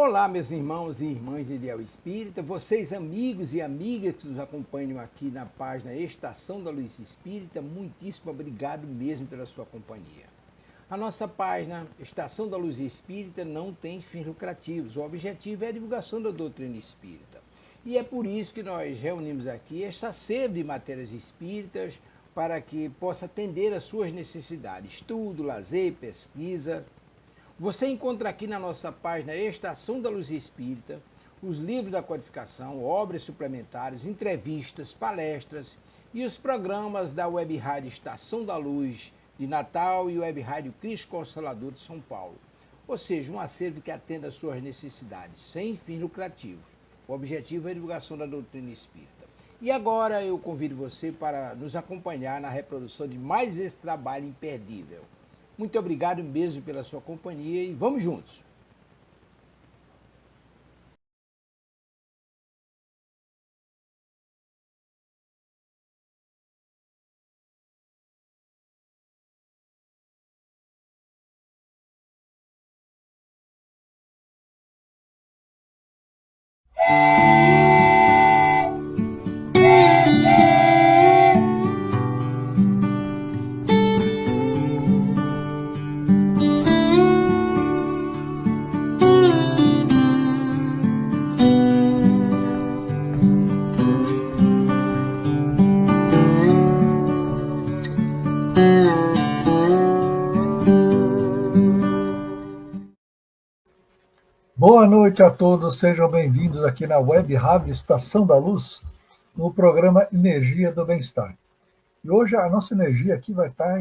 Olá, meus irmãos e irmãs de Ideal Espírita, vocês amigos e amigas que nos acompanham aqui na página Estação da Luz Espírita, muitíssimo obrigado mesmo pela sua companhia. A nossa página Estação da Luz Espírita não tem fins lucrativos, o objetivo é a divulgação da doutrina espírita. E é por isso que nós reunimos aqui esta sede de matérias espíritas para que possa atender às suas necessidades, estudo, lazer, pesquisa. Você encontra aqui na nossa página Estação da Luz Espírita os livros da codificação, obras suplementares, entrevistas, palestras e os programas da Web Rádio Estação da Luz de Natal e Web Rádio Cristo Consolador de São Paulo. Ou seja, um acervo que atenda às suas necessidades, sem fins lucrativos. O objetivo é a divulgação da doutrina espírita. E agora eu convido você para nos acompanhar na reprodução de mais esse trabalho imperdível. Muito obrigado mesmo pela sua companhia e vamos juntos! Boa noite a todos, sejam bem-vindos aqui na Web Rádio Estação da Luz, no programa Energia do Bem-Estar. E hoje a nossa energia aqui vai estar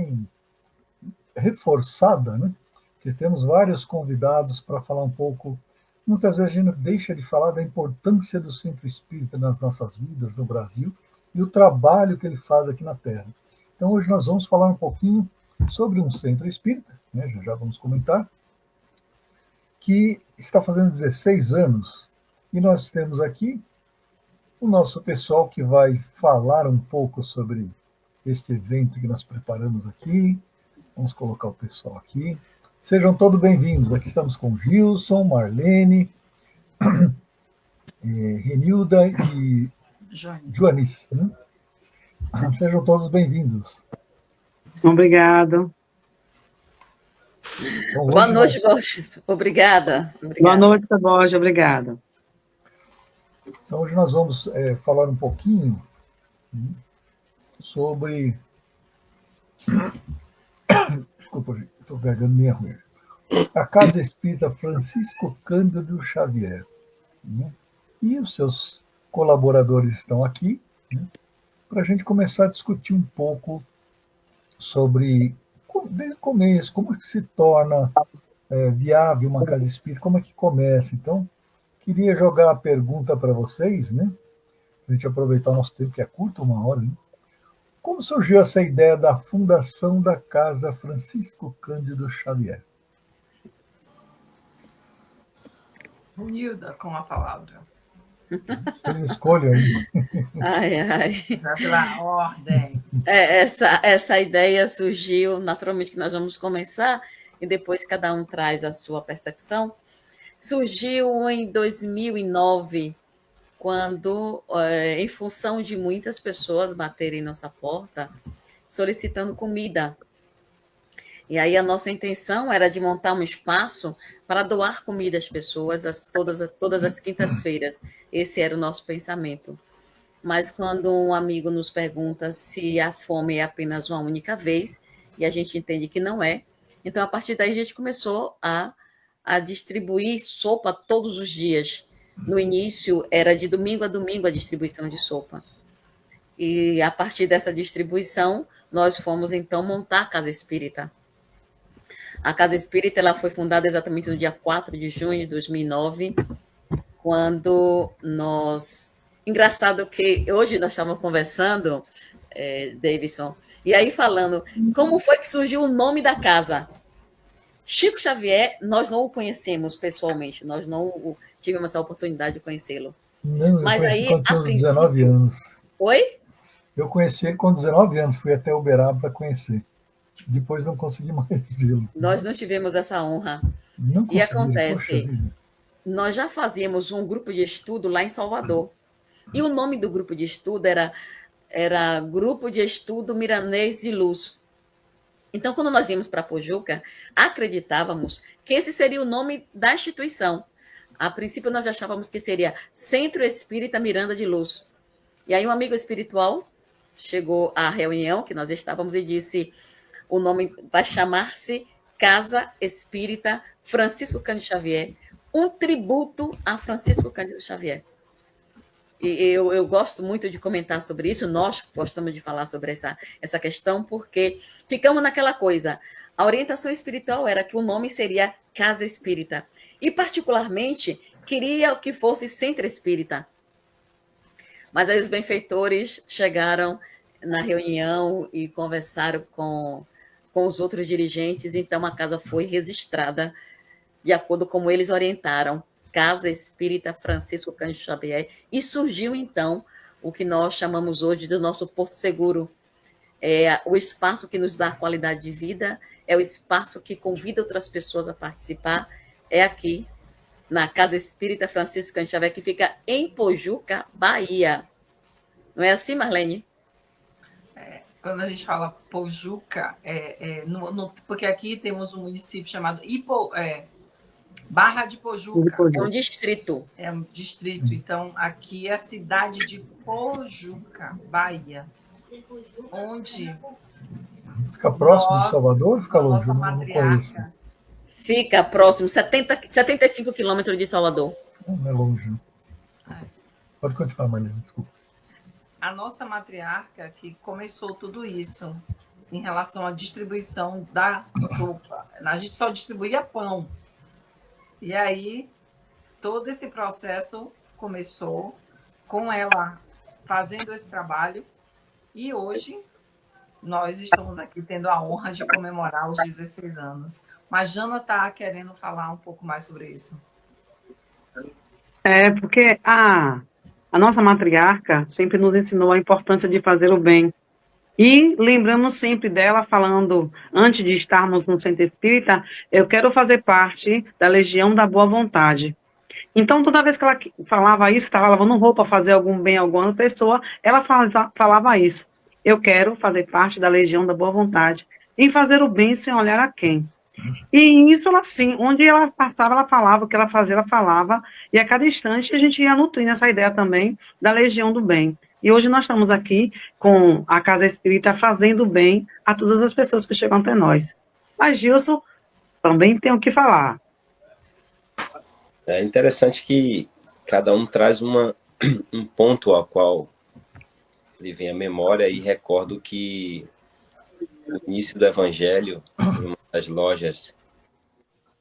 reforçada, né? Porque temos vários convidados para falar um pouco. Muitas vezes a gente deixa de falar da importância do Centro Espírita nas nossas vidas no Brasil e o trabalho que ele faz aqui na Terra. Então hoje nós vamos falar um pouquinho sobre um Centro Espírita, né? Já vamos comentar, que está fazendo 16 anos. E nós temos aqui o nosso pessoal que vai falar um pouco sobre este evento que nós preparamos aqui. Vamos colocar o pessoal aqui. Sejam todos bem-vindos. Aqui estamos com Gilson, Marlene, Renilda e Joanice. Né? Sejam todos bem-vindos. Obrigado. Então, boa noite, Borges. Obrigada. Boa noite, Borges. Obrigada. Então, hoje nós vamos falar um pouquinho sobre... Desculpa, gente, estou pegando minha ruim. A Casa Espírita Francisco Cândido Xavier. Né? E os seus colaboradores estão aqui, né, para a gente começar a discutir um pouco sobre, desde o começo, como é que se torna viável uma casa espírita, como é que começa. Então, queria jogar a pergunta para vocês, né, para a gente aproveitar o nosso tempo, que é curto, 1 hora. Né? Como surgiu essa ideia da fundação da Casa Francisco Cândido Xavier? Nilda, com a palavra. Vocês escolhem aí. Ai. Já pela ordem. Essa ideia surgiu, naturalmente, que nós vamos começar, e depois cada um traz a sua percepção. Surgiu em 2009, quando, em função de muitas pessoas baterem nossa porta, solicitando comida. E aí a nossa intenção era de montar um espaço para doar comida às pessoas todas as quintas-feiras. Esse era o nosso pensamento. Mas quando um amigo nos pergunta se a fome é apenas uma única vez, e a gente entende que não é, então a partir daí a gente começou a distribuir sopa todos os dias. No início era de domingo a domingo a distribuição de sopa. E a partir dessa distribuição, nós fomos então montar a Casa Espírita. A Casa Espírita ela foi fundada exatamente no dia 4 de junho de 2009, quando nós... Engraçado que hoje nós estávamos conversando, Davidson, e aí falando como foi que surgiu o nome da casa. Chico Xavier, nós não o conhecemos pessoalmente, nós não tivemos essa oportunidade de conhecê-lo. Não, mas eu conheci quando tinha 19 anos. Oi? Eu conheci ele com 19 anos, fui até Uberaba para conhecer. Depois não consegui mais vê-lo. Nós não tivemos essa honra. Não consegui, e acontece, nós já fazíamos um grupo de estudo lá em Salvador. E o nome do grupo de estudo era Grupo de Estudo Miranês de Luz. Então, quando nós íamos para Pojuca, acreditávamos que esse seria o nome da instituição. A princípio, nós achávamos que seria Centro Espírita Miranda de Luz. E aí, um amigo espiritual chegou à reunião que nós estávamos e disse: o nome vai chamar-se Casa Espírita Francisco Cândido Xavier, um tributo a Francisco Cândido Xavier. E eu gosto muito de comentar sobre isso, nós gostamos de falar sobre essa questão, porque ficamos naquela coisa. A orientação espiritual era que o nome seria Casa Espírita. E, particularmente, queria que fosse Centro Espírita. Mas aí os benfeitores chegaram na reunião e conversaram com os outros dirigentes, então a casa foi registrada de acordo com como eles orientaram. Casa Espírita Francisco Cândido Xavier, e surgiu, então, o que nós chamamos hoje do nosso Porto Seguro. É o espaço que nos dá qualidade de vida, é o espaço que convida outras pessoas a participar, é aqui, na Casa Espírita Francisco Cândido Xavier, que fica em Pojuca, Bahia. Não é assim, Marlene? Quando a gente fala Pojuca, porque aqui temos um município chamado Barra de Pojuca. É um distrito. É um distrito. Então, aqui é a cidade de Pojuca, Bahia. Onde fica próximo de Salvador ou fica longe? Nossa Não conheço. Fica próximo, 75 quilômetros de Salvador. Não é longe. Pode continuar, Marlene, desculpa. A nossa matriarca que começou tudo isso em relação à distribuição da sopa. A gente só distribuía pão. E aí, todo esse processo começou com ela fazendo esse trabalho. E hoje, nós estamos aqui tendo a honra de comemorar os 16 anos. Mas Jana está querendo falar um pouco mais sobre isso. Porque a nossa matriarca sempre nos ensinou a importância de fazer o bem. E lembramos sempre dela falando, antes de estarmos no Centro Espírita, eu quero fazer parte da Legião da Boa Vontade. Então, toda vez que ela falava isso, estava lavando roupa, fazer algum bem a alguma pessoa, ela falava isso. Eu quero fazer parte da Legião da Boa Vontade, em fazer o bem sem olhar a quem. E isso, assim, onde ela passava, ela falava, o que ela fazia, ela falava, e a cada instante a gente ia nutrindo essa ideia também da Legião do Bem. E hoje nós estamos aqui com a Casa Espírita fazendo bem a todas as pessoas que chegam até nós. Mas, Gilson, também tem o que falar. É interessante que cada um traz um ponto ao qual lhe vem a memória, e recordo que o início do Evangelho, em uma das lojas,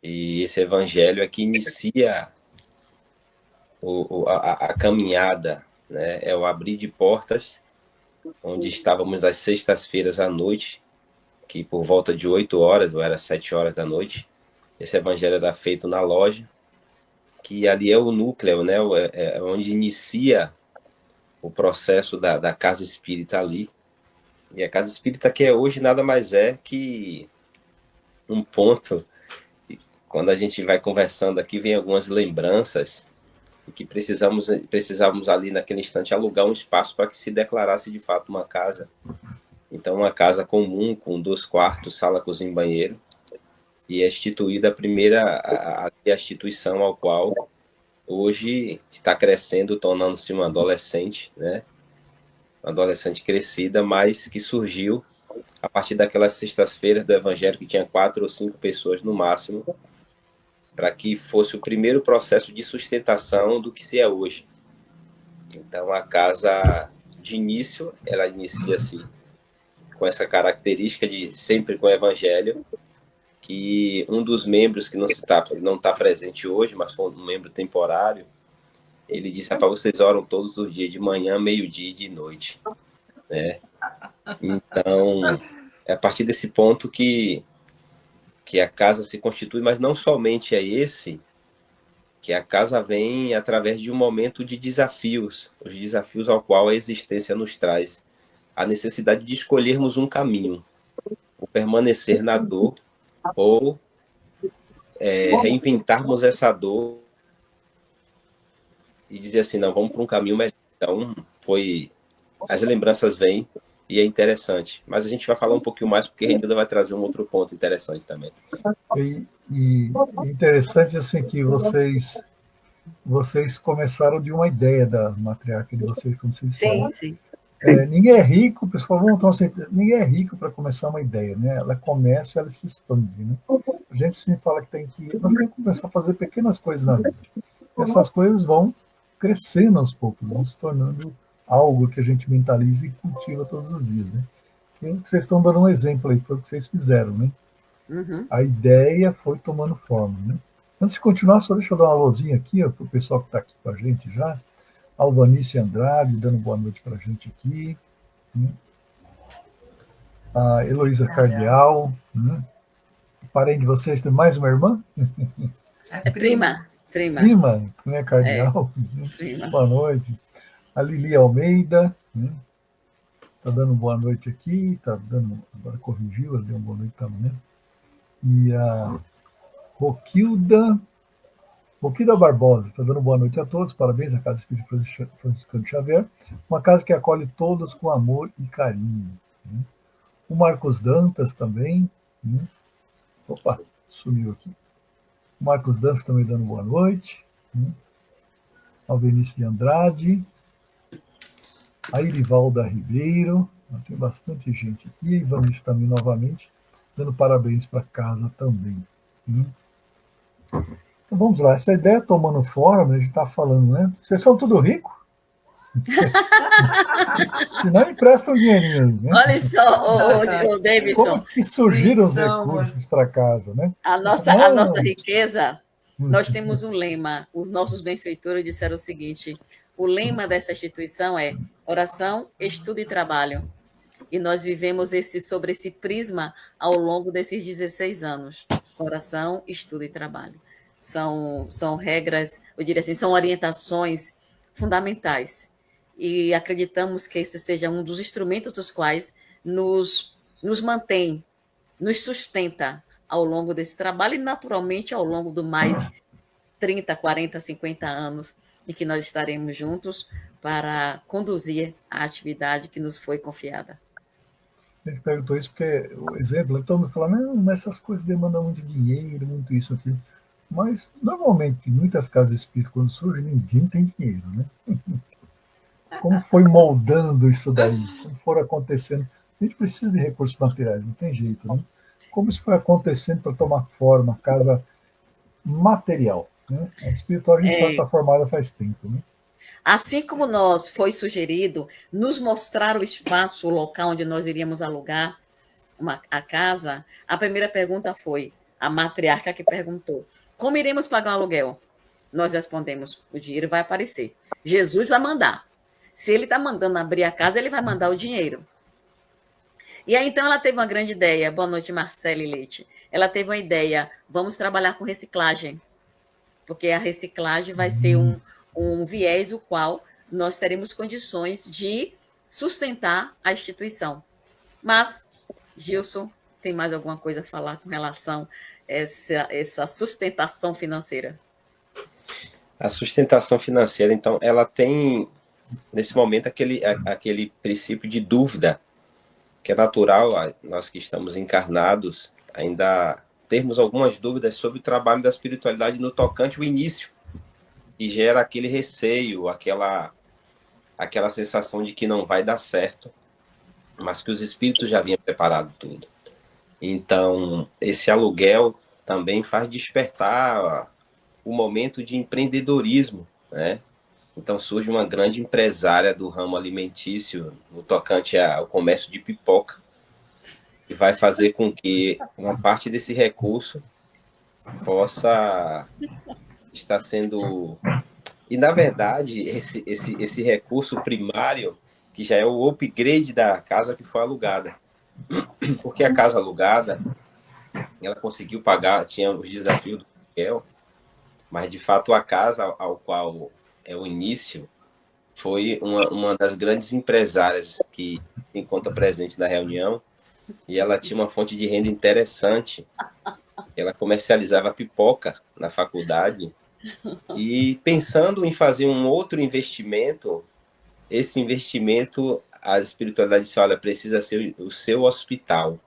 e esse Evangelho é que inicia a caminhada, né? É o abrir de portas, onde estávamos às sextas-feiras à noite, que por volta de 8 horas, ou era 7 horas da noite, esse Evangelho era feito na loja, que ali é o núcleo, né? É onde inicia o processo da Casa Espírita ali. E a Casa Espírita, que hoje nada mais é que um ponto, quando a gente vai conversando aqui, vem algumas lembranças, e que precisávamos ali naquele instante alugar um espaço para que se declarasse de fato uma casa. Então, uma casa comum, com 2 quartos, sala, cozinha e banheiro, e é instituída a primeira a instituição ao qual hoje está crescendo, tornando-se uma adolescente, né? Uma adolescente crescida, mas que surgiu a partir daquelas sextas-feiras do Evangelho, que tinha 4 ou 5 pessoas no máximo, para que fosse o primeiro processo de sustentação do que se é hoje. Então, a casa, de início, ela inicia-se com essa característica de sempre com o Evangelho, que um dos membros que não está presente hoje, mas foi um membro temporário, ele disse: para vocês oram todos os dias, de manhã, meio-dia e de noite, né? Então, é a partir desse ponto que a casa se constitui, mas não somente é esse, que a casa vem através de um momento de desafios, os desafios ao qual a existência nos traz, a necessidade de escolhermos um caminho, ou permanecer na dor, ou reinventarmos essa dor e dizer assim, não, vamos para um caminho melhor. Então, as lembranças vêm e é interessante. Mas a gente vai falar um pouquinho mais, porque a Renilda vai trazer um outro ponto interessante também. E interessante assim que vocês começaram de uma ideia da matriarca de vocês, como vocês falam. Sim. Ninguém é rico, pessoal, ninguém é rico para começar uma ideia, né? Ela começa, ela se expande, né? A gente sempre fala que nós temos que começar a fazer pequenas coisas na vida. Essas coisas vão crescendo aos poucos, vão se tornando algo que a gente mentaliza e cultiva todos os dias, né? E vocês estão dando um exemplo aí, foi o que vocês fizeram, né? Uhum. A ideia foi tomando forma, né? Antes de continuar, só deixa eu dar uma alôzinha aqui para o pessoal que está aqui com a gente já. Alvanice Andrade, dando boa noite para a gente aqui. Né? A Heloísa Cardeal. Né? Parente de vocês, tem mais uma irmã? É prima. Prima, né, Cardeal? Prima. Boa noite. A Lili Almeida. Né? Tá dando boa noite aqui. Agora corrigiu, ela deu uma boa noite também, né? E a Roquilda Barbosa, está dando boa noite a todos, parabéns à Casa Espírita Franciscano Xavier, uma casa que acolhe todos com amor e carinho. Né? O Marcos Dantas também, né? Opa, sumiu aqui. O Marcos Dantas também dando boa noite. Né? Alvenice de Andrade, a Irivalda Ribeiro, tem bastante gente aqui, a Ivanice também novamente, dando parabéns para a casa também. Né? Então vamos lá, essa ideia tomando forma, a gente está falando, né? Vocês são tudo rico? Se não, emprestam dinheirinho aí, né? Olha só, o Davidson. Como que surgiram os recursos para casa, né? A nossa riqueza, nós temos um lema. Os nossos benfeitores disseram o seguinte: o lema dessa instituição é oração, estudo e trabalho. E nós vivemos sobre esse prisma ao longo desses 16 anos. Oração, estudo e trabalho. São regras, eu diria assim, são orientações fundamentais. E acreditamos que esse seja um dos instrumentos dos quais nos mantém, nos sustenta ao longo desse trabalho e, naturalmente, ao longo do mais 30, 40, 50 anos em que nós estaremos juntos para conduzir a atividade que nos foi confiada. A gente perguntou isso porque, o exemplo, todo mundo fala, não, mas essas coisas demandam muito dinheiro, muito isso, aquilo. Mas, normalmente, muitas casas espíritas, quando surgem, ninguém tem dinheiro, né? Como foi moldando isso daí? Como foram acontecendo? A gente precisa de recursos materiais, não tem jeito, né? Como isso foi acontecendo para tomar forma, casa material, né? A espiritual a gente só está formada faz tempo, né? Assim como nós foi sugerido nos mostrar o espaço, o local onde nós iríamos alugar a casa, a primeira pergunta foi a matriarca que perguntou: como iremos pagar o aluguel? Nós respondemos: o dinheiro vai aparecer. Jesus vai mandar. Se ele está mandando abrir a casa, ele vai mandar o dinheiro. E aí, então, ela teve uma grande ideia. Boa noite, Marcele Leite. Ela teve uma ideia: vamos trabalhar com reciclagem. Porque a reciclagem vai ser um viés o qual nós teremos condições de sustentar a instituição. Mas, Gilson, tem mais alguma coisa a falar com relação a essa sustentação financeira? A sustentação financeira, então, ela tem, nesse momento, aquele princípio de dúvida, que é natural, nós que estamos encarnados, ainda termos algumas dúvidas sobre o trabalho da espiritualidade no tocante ao início, e gera aquele receio, aquela sensação de que não vai dar certo, mas que os espíritos já haviam preparado tudo. Então, esse aluguel também faz despertar o momento de empreendedorismo, né? Então, surge uma grande empresária do ramo alimentício no tocante ao comércio de pipoca, que vai fazer com que uma parte desse recurso possa está sendo... E, na verdade, esse recurso primário, que já é o upgrade da casa que foi alugada. Porque a casa alugada, ela conseguiu pagar, tinha os desafios do aluguel, mas, de fato, a casa ao qual é o início foi uma das grandes empresárias que se encontra presente na reunião, e ela tinha uma fonte de renda interessante. Ela comercializava pipoca na faculdade, E pensando em fazer um outro investimento, esse investimento, a espiritualidade disse, olha, precisa ser o seu hospital,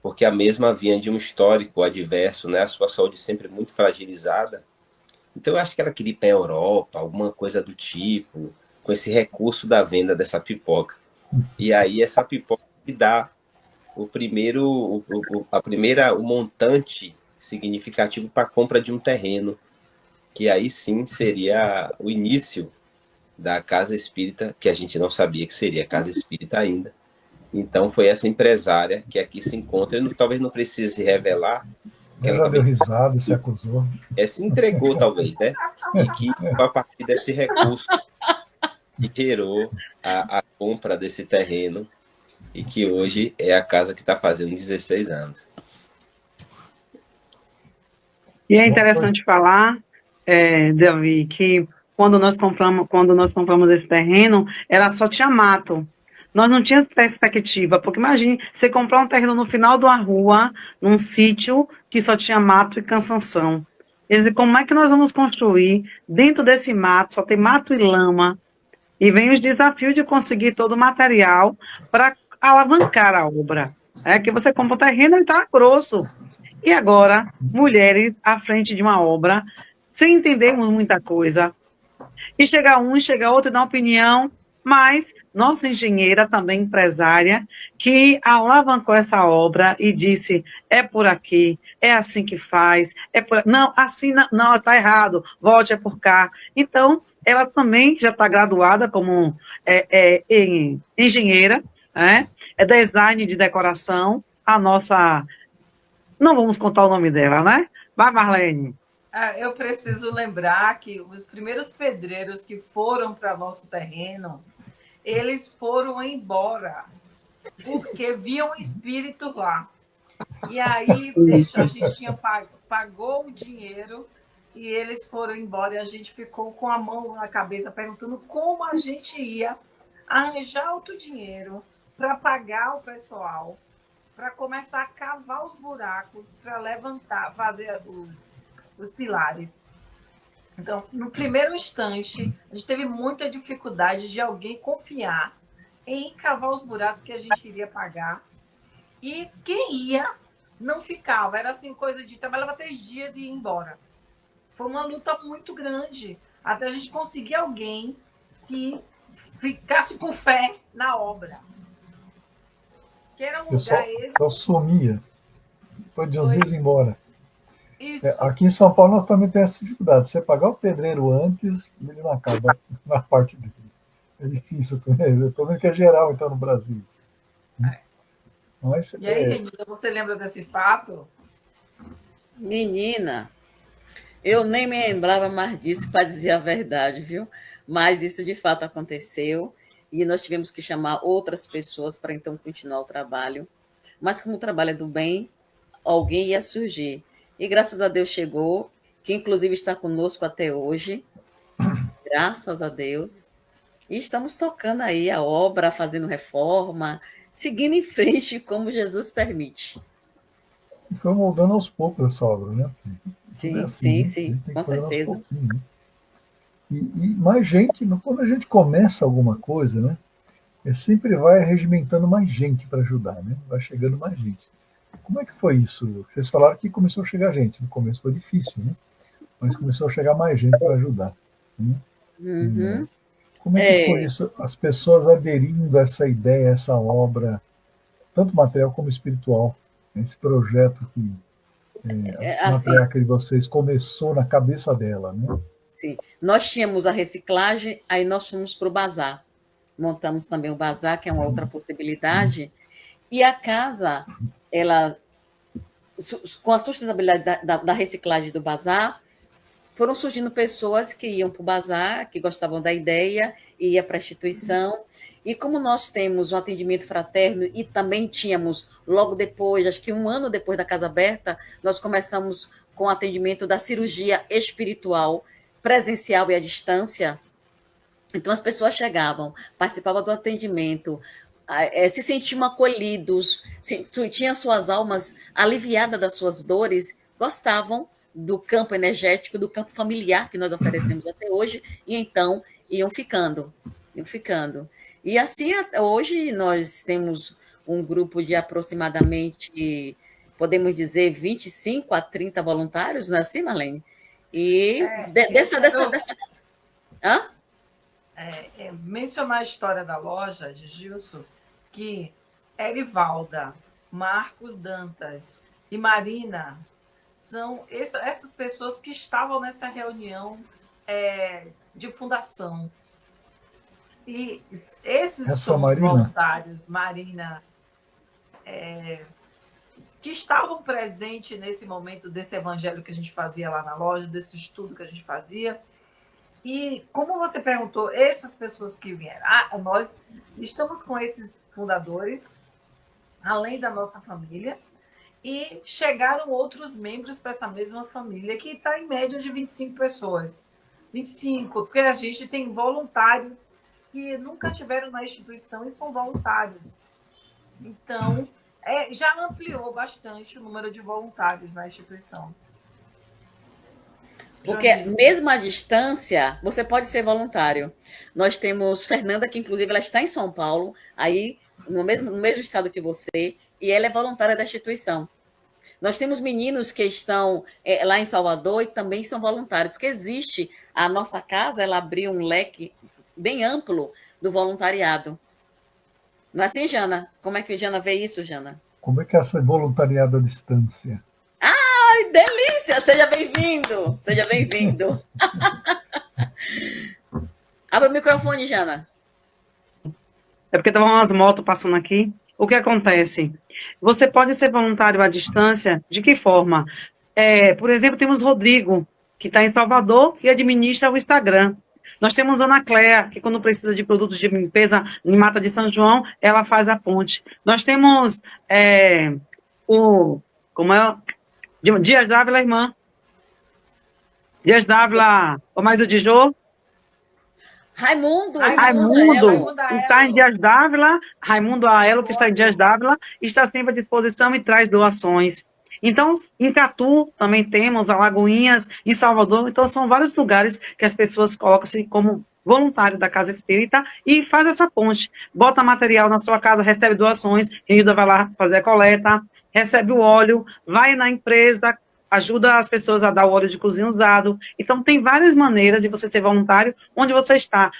porque a mesma vinha de um histórico adverso, né? A sua saúde sempre muito fragilizada. Então eu acho que ela queria ir para a Europa, alguma coisa do tipo, com esse recurso da venda dessa pipoca. E aí essa pipoca lhe dá o primeiro, o montante significativo para a compra de um terreno, que aí sim seria o início da casa espírita, que a gente não sabia que seria casa espírita ainda. Então foi essa empresária que aqui se encontra, talvez não precise revelar, que Ela ela já deu talvez risada, se acusou. se entregou talvez, né? E que a partir desse recurso que gerou a compra desse terreno e que hoje é a casa que está fazendo 16 anos. E é interessante falar, Davi, que quando nós compramos esse terreno, ela só tinha mato. Nós não tínhamos perspectiva, porque imagine você comprar um terreno no final de uma rua, num sítio que só tinha mato e cansanção. Quer dizer, como é que nós vamos construir dentro desse mato, só tem mato e lama, e vem os desafios de conseguir todo o material para alavancar a obra. É que você compra um terreno e está grosso. E agora, mulheres à frente de uma obra, sem entendermos muita coisa. E chega um, e chega outro e dá uma opinião, mas nossa engenheira, também empresária, que alavancou essa obra e disse, é por aqui, é assim que faz, não, assim não, está errado, volte, é por cá. Então, ela também já está graduada como em engenheira, é design de decoração, a nossa... Não vamos contar o nome dela, né? Vai, Marlene. Eu preciso lembrar que os primeiros pedreiros que foram para nosso terreno, eles foram embora, porque viam o espírito lá. E aí a gente pagou o dinheiro e eles foram embora e a gente ficou com a mão na cabeça perguntando como a gente ia arranjar outro dinheiro para pagar o pessoal, para começar a cavar os buracos, para levantar, fazer os pilares. Então, no primeiro instante, a gente teve muita dificuldade de alguém confiar em cavar os buracos que a gente iria pagar. E quem ia, não ficava. Era assim, coisa de trabalhava 3 dias e ia embora. Foi uma luta muito grande, até a gente conseguir alguém que ficasse com fé na obra. Que era um lugar esse. Eu sumia. Depois de uns dias ia embora. Isso. Aqui em São Paulo nós também temos essa dificuldade. Você pagar o pedreiro antes, ele não acaba na parte dele. É difícil também. Eu estou vendo que é geral, então, no Brasil. Mas, e aí, Renita, você lembra desse fato? Menina, eu nem me lembrava mais disso, para dizer a verdade, viu? Mas isso de fato aconteceu e nós tivemos que chamar outras pessoas para então continuar o trabalho. Mas como o trabalho é do bem, alguém ia surgir. E graças a Deus chegou, que inclusive está conosco até hoje. Graças a Deus. E estamos tocando aí a obra, fazendo reforma, seguindo em frente como Jesus permite. E foi moldando aos poucos essa obra, né? Sim, assim, sim, com certeza. Né? E mais gente, quando a gente começa alguma coisa, né? Sempre vai regimentando mais gente para ajudar, né? Vai chegando mais gente. Como é que foi isso? Vocês falaram que começou a chegar gente. No começo foi difícil, né? Mas começou a chegar mais gente para ajudar. Né? Uhum. Como é que foi isso? As pessoas aderindo a essa ideia, a essa obra, tanto material como espiritual, esse projeto que a matriarca de vocês começou na cabeça dela, né? Sim. Nós tínhamos a reciclagem, aí nós fomos para o bazar. Montamos também o bazar, que é uma outra possibilidade. E a casa, ela, com a sustentabilidade da reciclagem do bazar, foram surgindo pessoas que iam para o bazar, que gostavam da ideia, ia para a instituição. E como nós temos um atendimento fraterno e também tínhamos, logo depois, acho que 1 ano depois da Casa Aberta, nós começamos com o atendimento da cirurgia espiritual, presencial e à distância. Então, as pessoas chegavam, participavam do atendimento, se sentiam acolhidos, tinham suas almas aliviadas das suas dores, gostavam do campo energético, do campo familiar que nós oferecemos até hoje, e então iam ficando, iam ficando. E assim, hoje nós temos um grupo de aproximadamente, podemos dizer, 25 a 30 voluntários, não é assim, Marlene? E dessa... Hã? Mencionar a história da loja de Gilson, que Erivalda, Marcos Dantas e Marina são essas pessoas que estavam nessa reunião de fundação. E esses voluntários, Marina, que estavam presentes nesse momento desse evangelho que a gente fazia lá na loja, desse estudo que a gente fazia. E, como você perguntou, essas pessoas que vieram, nós estamos com esses fundadores, além da nossa família, e chegaram outros membros para essa mesma família, que está em média de 25 pessoas. 25, porque a gente tem voluntários que nunca estiveram na instituição e são voluntários. Então, já ampliou bastante o número de voluntários na instituição. Porque mesmo à distância, você pode ser voluntário. Nós temos Fernanda, que inclusive ela está em São Paulo, aí no mesmo estado que você, e ela é voluntária da instituição. Nós temos meninos que estão lá em Salvador e também são voluntários, porque existe, a nossa casa, ela abriu um leque bem amplo do voluntariado. Não é assim, Jana? Como é que Jana vê isso, Jana? Como é que é essa voluntariado à distância? Ai, delícia! Seja bem-vindo! Seja bem-vindo! Abre o microfone, Jana. É porque estavam umas motos passando aqui. O que acontece? Você pode ser voluntário à distância, de que forma? Por exemplo, temos Rodrigo, que está em Salvador e administra o Instagram. Nós temos a Ana Cléa, que quando precisa de produtos de limpeza em Mata de São João, ela faz a ponte. Nós temos Dias Dávila, irmã. Dias Dávila, o marido de Jô. Raimundo está em Dias Dávila. Raimundo Aelo, que está em Dias Dávila, está sempre à disposição e traz doações. Então, em Catu também temos, Alagoinhas, em Salvador. Então, são vários lugares que as pessoas colocam-se como voluntário da Casa Espírita e faz essa ponte. Bota material na sua casa, recebe doações, Hilda vai lá fazer a coleta, recebe o óleo, vai na empresa, ajuda as pessoas a dar o óleo de cozinha usado. Então, tem várias maneiras de você ser voluntário onde você está.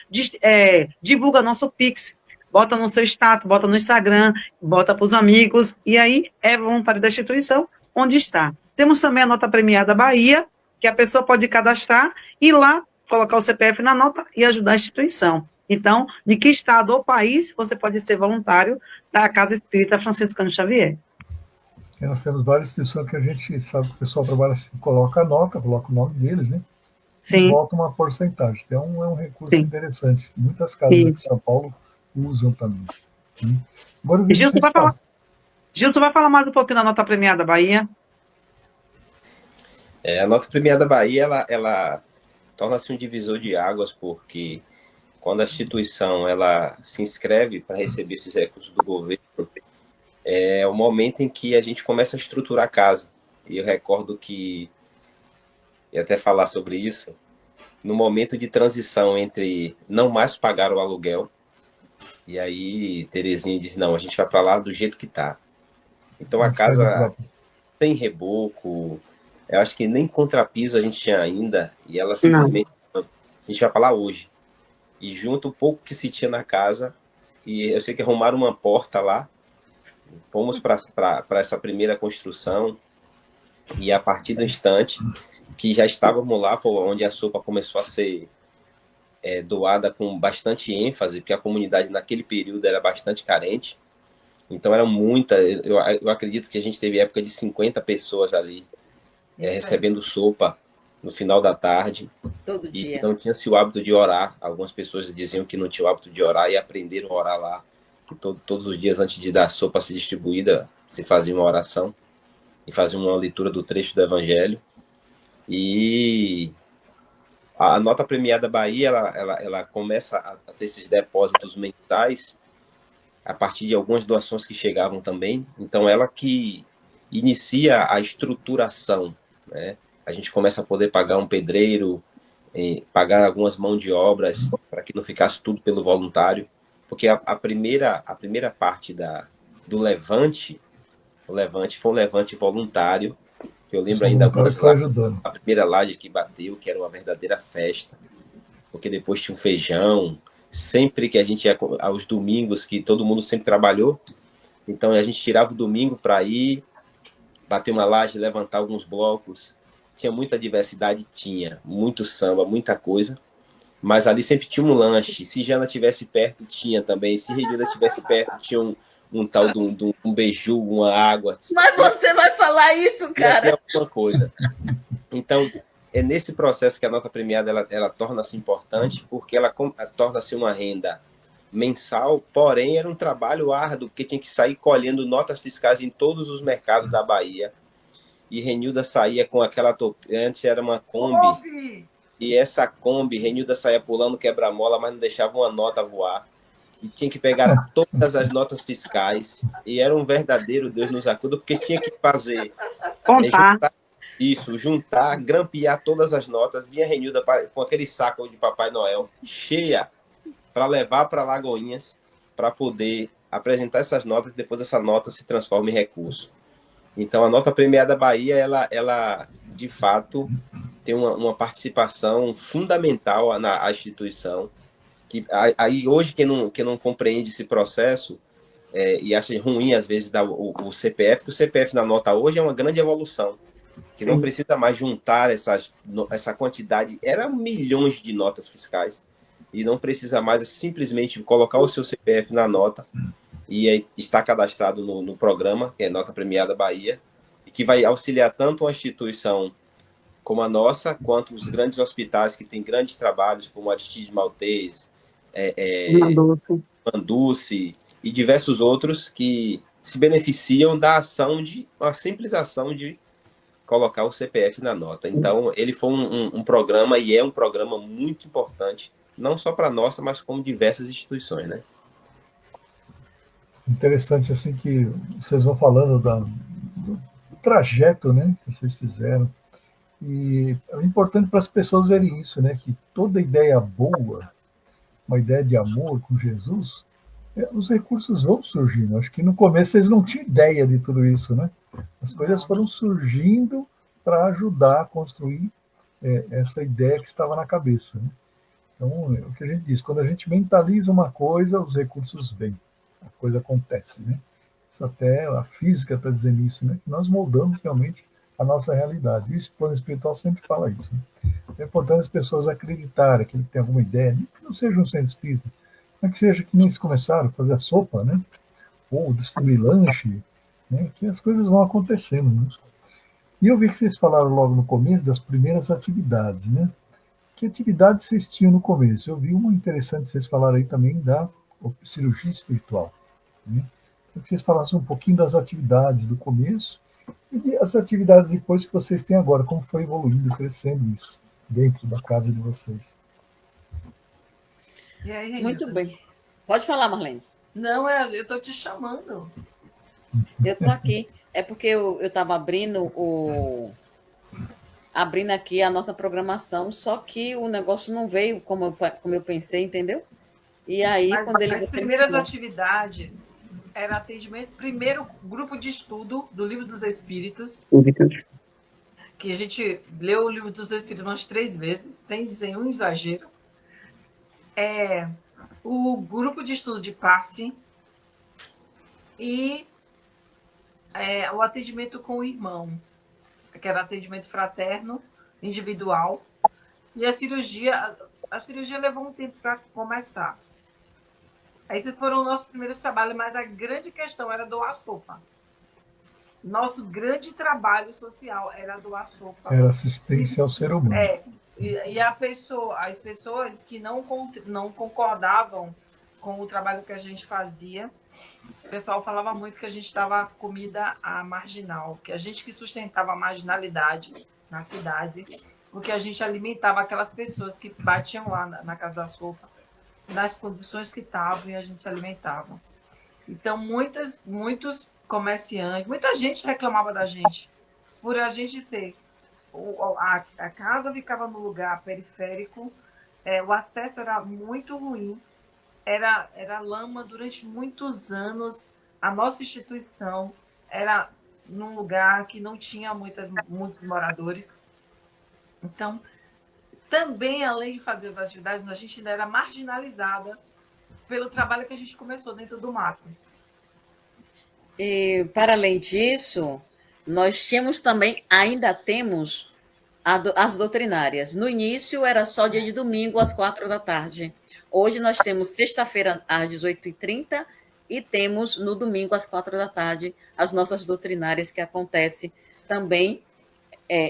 Divulga nosso Pix, bota no seu status, bota no Instagram, bota para os amigos, e aí é voluntário da instituição onde está. Temos também a nota premiada Bahia, que a pessoa pode cadastrar e lá colocar o CPF na nota e ajudar a instituição. Então, de que estado ou país você pode ser voluntário da Casa Espírita Franciscano Xavier. E nós temos várias instituições que a gente sabe que o pessoal trabalha assim, coloca a nota, coloca o nome deles, né? Sim. E volta uma porcentagem. Então, é um recurso interessante. Muitas casas de São Paulo usam também. Agora, Gilson vai falar mais um pouquinho da nota premiada Bahia. A nota premiada Bahia, ela torna-se um divisor de águas, porque quando a instituição ela se inscreve para receber esses recursos do governo, é o momento em que a gente começa a estruturar a casa. E eu recordo que, e até falar sobre isso, no momento de transição entre não mais pagar o aluguel, e aí Terezinha diz, não, a gente vai para lá do jeito que está. Então a casa tem reboco, eu acho que nem contrapiso a gente tinha ainda, e ela simplesmente, a gente vai para lá hoje. E junto o pouco que se tinha na casa, e eu sei que arrumaram uma porta lá, fomos para essa primeira construção, e a partir do instante que já estávamos lá, foi onde a sopa começou a ser doada com bastante ênfase, porque a comunidade naquele período era bastante carente. Então era muita, eu acredito que a gente teve época de 50 pessoas ali recebendo sopa no final da tarde. Todo dia. E não tinha-se o hábito de orar. Algumas pessoas diziam que não tinha o hábito de orar e aprenderam a orar lá. Que todos os dias antes de dar a sopa ser distribuída, se fazia uma oração e fazia uma leitura do trecho do Evangelho. E a nota premiada Bahia, ela começa a ter esses depósitos mensais a partir de algumas doações que chegavam também. Então, ela que inicia a estruturação, né? a gente começa a poder pagar um pedreiro, pagar algumas mãos de obras, para que não ficasse tudo pelo voluntário, porque a primeira parte do levante, o levante foi um levante voluntário, que eu lembro ainda algumas foi lajes, ajudando. a primeira laje que bateu, que era uma verdadeira festa, porque depois tinha um feijão, sempre que a gente ia aos domingos, que todo mundo sempre trabalhou, então a gente tirava o domingo para ir, bater uma laje, levantar alguns blocos, tinha muita diversidade, tinha muito samba, muita coisa, mas ali sempre tinha um lanche, se Jana estivesse perto, tinha também, se Regina estivesse perto, tinha um tal de um beiju, uma água. Mas você vai falar isso, Ia ter cara? alguma coisa. Então, é nesse processo que a nota premiada ela torna-se importante, porque ela torna-se uma renda mensal, porém era um trabalho árduo, porque tinha que sair colhendo notas fiscais em todos os mercados da Bahia. E Renilda saía com aquela antes era uma Kombi, e essa Kombi, Renilda saía pulando quebra-mola, mas não deixava uma nota voar. E tinha que pegar todas as notas fiscais, e era um verdadeiro Deus nos acuda, porque tinha que fazer Contar. juntar, grampear todas as notas, vinha Renilda com aquele saco de Papai Noel cheia para levar para Lagoinhas, para poder apresentar essas notas, e depois essa nota se transforma em recurso. Então, a nota premiada Bahia, ela de fato tem uma participação fundamental na instituição. Que, aí hoje, quem não compreende esse processo e acha ruim, às vezes, o CPF, que o CPF na nota hoje é uma grande evolução. Que não precisa mais juntar essa quantidade, era milhões de notas fiscais, e não precisa mais simplesmente colocar o seu CPF na nota e está cadastrado no programa, que é Nota Premiada Bahia, e que vai auxiliar tanto uma instituição como a nossa, quanto os grandes hospitais que têm grandes trabalhos, como a Aristide Maltês, Manduce e diversos outros que se beneficiam da uma simples ação de colocar o CPF na nota. Então, ele foi um programa, e é um programa muito importante, não só para a nossa, mas como diversas instituições, né? Interessante assim que vocês vão falando do trajeto, né, que vocês fizeram. E é importante para as pessoas verem isso, né, que toda ideia boa, uma ideia de amor com Jesus, os recursos vão surgindo. Acho que no começo eles não tinham ideia de tudo isso, né? As coisas foram surgindo para ajudar a construir essa ideia que estava na cabeça, né? Então, é o que a gente diz, quando a gente mentaliza uma coisa, os recursos vêm, a coisa acontece, né? Isso até a física está dizendo isso, né? Que nós moldamos realmente a nossa realidade. E o plano espiritual sempre fala isso, né? É importante as pessoas acreditarem, aquele que tem alguma ideia, que não seja um centro espírita, mas que seja que nem eles começaram a fazer a sopa, né? Ou distribuir lanche, né? Que as coisas vão acontecendo, né? E eu vi que vocês falaram logo no começo das primeiras atividades, né? Que atividades vocês tinham no começo? Eu vi uma interessante, vocês falaram aí também da cirurgia espiritual, né? Então, que vocês falassem um pouquinho das atividades do começo e as atividades depois que vocês têm agora, como foi evoluindo, crescendo isso dentro da casa de vocês. E aí, Renilda? Muito bem. Pode falar, Marlene. Não, eu estou te chamando. Eu estou aqui. É porque eu estava abrindo aqui a nossa programação, só que o negócio não veio como eu pensei, entendeu? E aí, quando ele... As primeiras atividades era atendimento, primeiro grupo de estudo do Livro dos Espíritos, que a gente leu o Livro dos Espíritos umas 3 vezes, sem dizer um exagero. O grupo de estudo de passe e o atendimento com o irmão, que era atendimento fraterno, individual, e a cirurgia levou um tempo para começar. Esses foram os nossos primeiros trabalhos, mas a grande questão era doar sopa. Nosso grande trabalho social era doar sopa. Era assistência ao ser humano. E as pessoas que não concordavam com o trabalho que a gente fazia, o pessoal falava muito que a gente dava comida à marginal, que a gente que sustentava a marginalidade na cidade, porque a gente alimentava aquelas pessoas que batiam lá na Casa da Sopa, nas condições que estavam, e a gente alimentava. Então, muitos comerciantes, muita gente reclamava da gente, por a gente ser a casa ficava no lugar periférico, o acesso era muito ruim, era lama durante muitos anos. A nossa instituição era num lugar que não tinha muitos moradores. Então, também, além de fazer as atividades, a gente ainda era marginalizada pelo trabalho que a gente começou dentro do mato. E, para além disso, nós tínhamos também, ainda temos, as doutrinárias. No início, era só dia de domingo, às 4 da tarde. Hoje, nós temos sexta-feira, às 18h30, e temos, no domingo, às 4 da tarde, as nossas doutrinárias, que acontece também.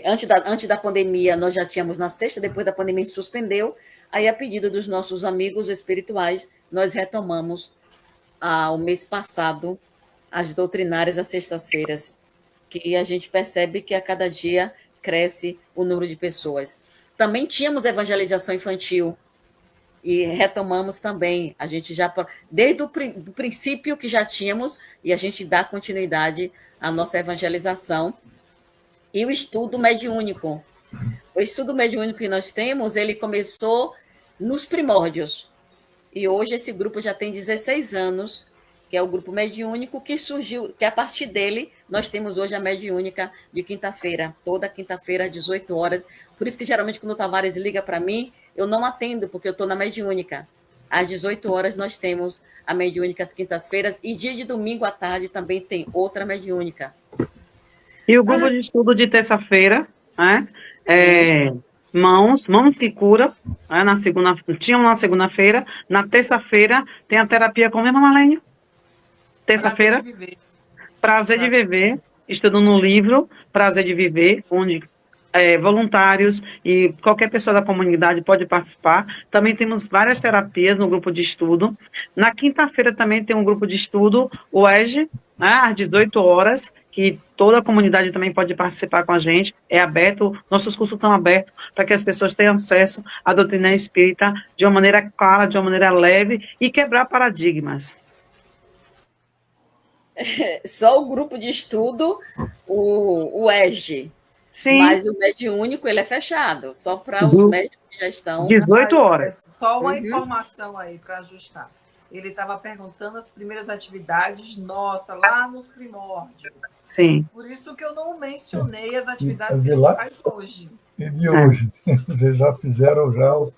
Antes da pandemia, nós já tínhamos na sexta, depois da pandemia, a gente suspendeu. Aí, a pedido dos nossos amigos espirituais, nós retomamos, o mês passado, as doutrinárias às sextas-feiras, que a gente percebe que a cada dia cresce o número de pessoas. Também tínhamos evangelização infantil e retomamos também. A gente já, desde o princípio que já tínhamos, e a gente dá continuidade à nossa evangelização. E o estudo mediúnico. O estudo mediúnico que nós temos, ele começou nos primórdios. E hoje esse grupo já tem 16 anos, que é o grupo mediúnico, que surgiu, que a partir dele nós temos hoje a mediúnica de quinta-feira, toda quinta-feira às 18 horas. Por isso que geralmente quando o Tavares liga para mim, eu não atendo, porque eu estou na mediúnica. Às 18 horas nós temos a mediúnica às quintas-feiras, e dia de domingo à tarde também tem outra mediúnica. E o grupo de estudo de terça-feira, né? Mãos que cura, né? Tinha uma segunda-feira, na terça-feira tem a terapia com mesmo, Marlene? Terça-feira, Prazer de Viver, estudo no livro Prazer de Viver, onde voluntários e qualquer pessoa da comunidade pode participar. Também temos várias terapias no grupo de estudo. Na quinta-feira também tem um grupo de estudo, o EG, né, às 18 horas, que toda a comunidade também pode participar com a gente. É aberto, nossos cursos estão abertos para que as pessoas tenham acesso à doutrina espírita de uma maneira clara, de uma maneira leve e quebrar paradigmas. Só o grupo de estudo, o EG. Sim. Mas o mediúnico, ele é fechado, só para os médicos que já estão... 18 horas. Só uma informação aí para ajustar. Ele estava perguntando as primeiras atividades, lá nos primórdios. Sim. Por isso que eu não mencionei as atividades que a gente faz hoje. E de hoje, vocês já fizeram a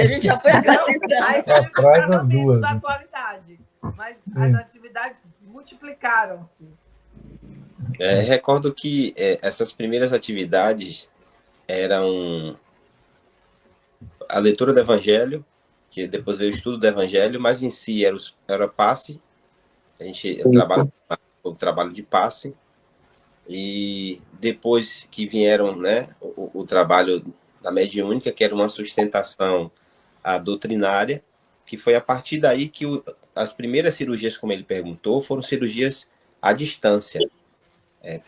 gente já foi acrescentando. Aí atrás as duas. Da atualidade. Mas as atividades multiplicaram-se. Recordo que essas primeiras atividades eram a leitura do Evangelho, que depois veio o estudo do Evangelho, mas em si era passe. A gente trabalho de passe. E depois que vieram, né, o trabalho da mediúnica, que era uma sustentação doutrinária, que foi a partir daí que as primeiras cirurgias, como ele perguntou, foram cirurgias à distância.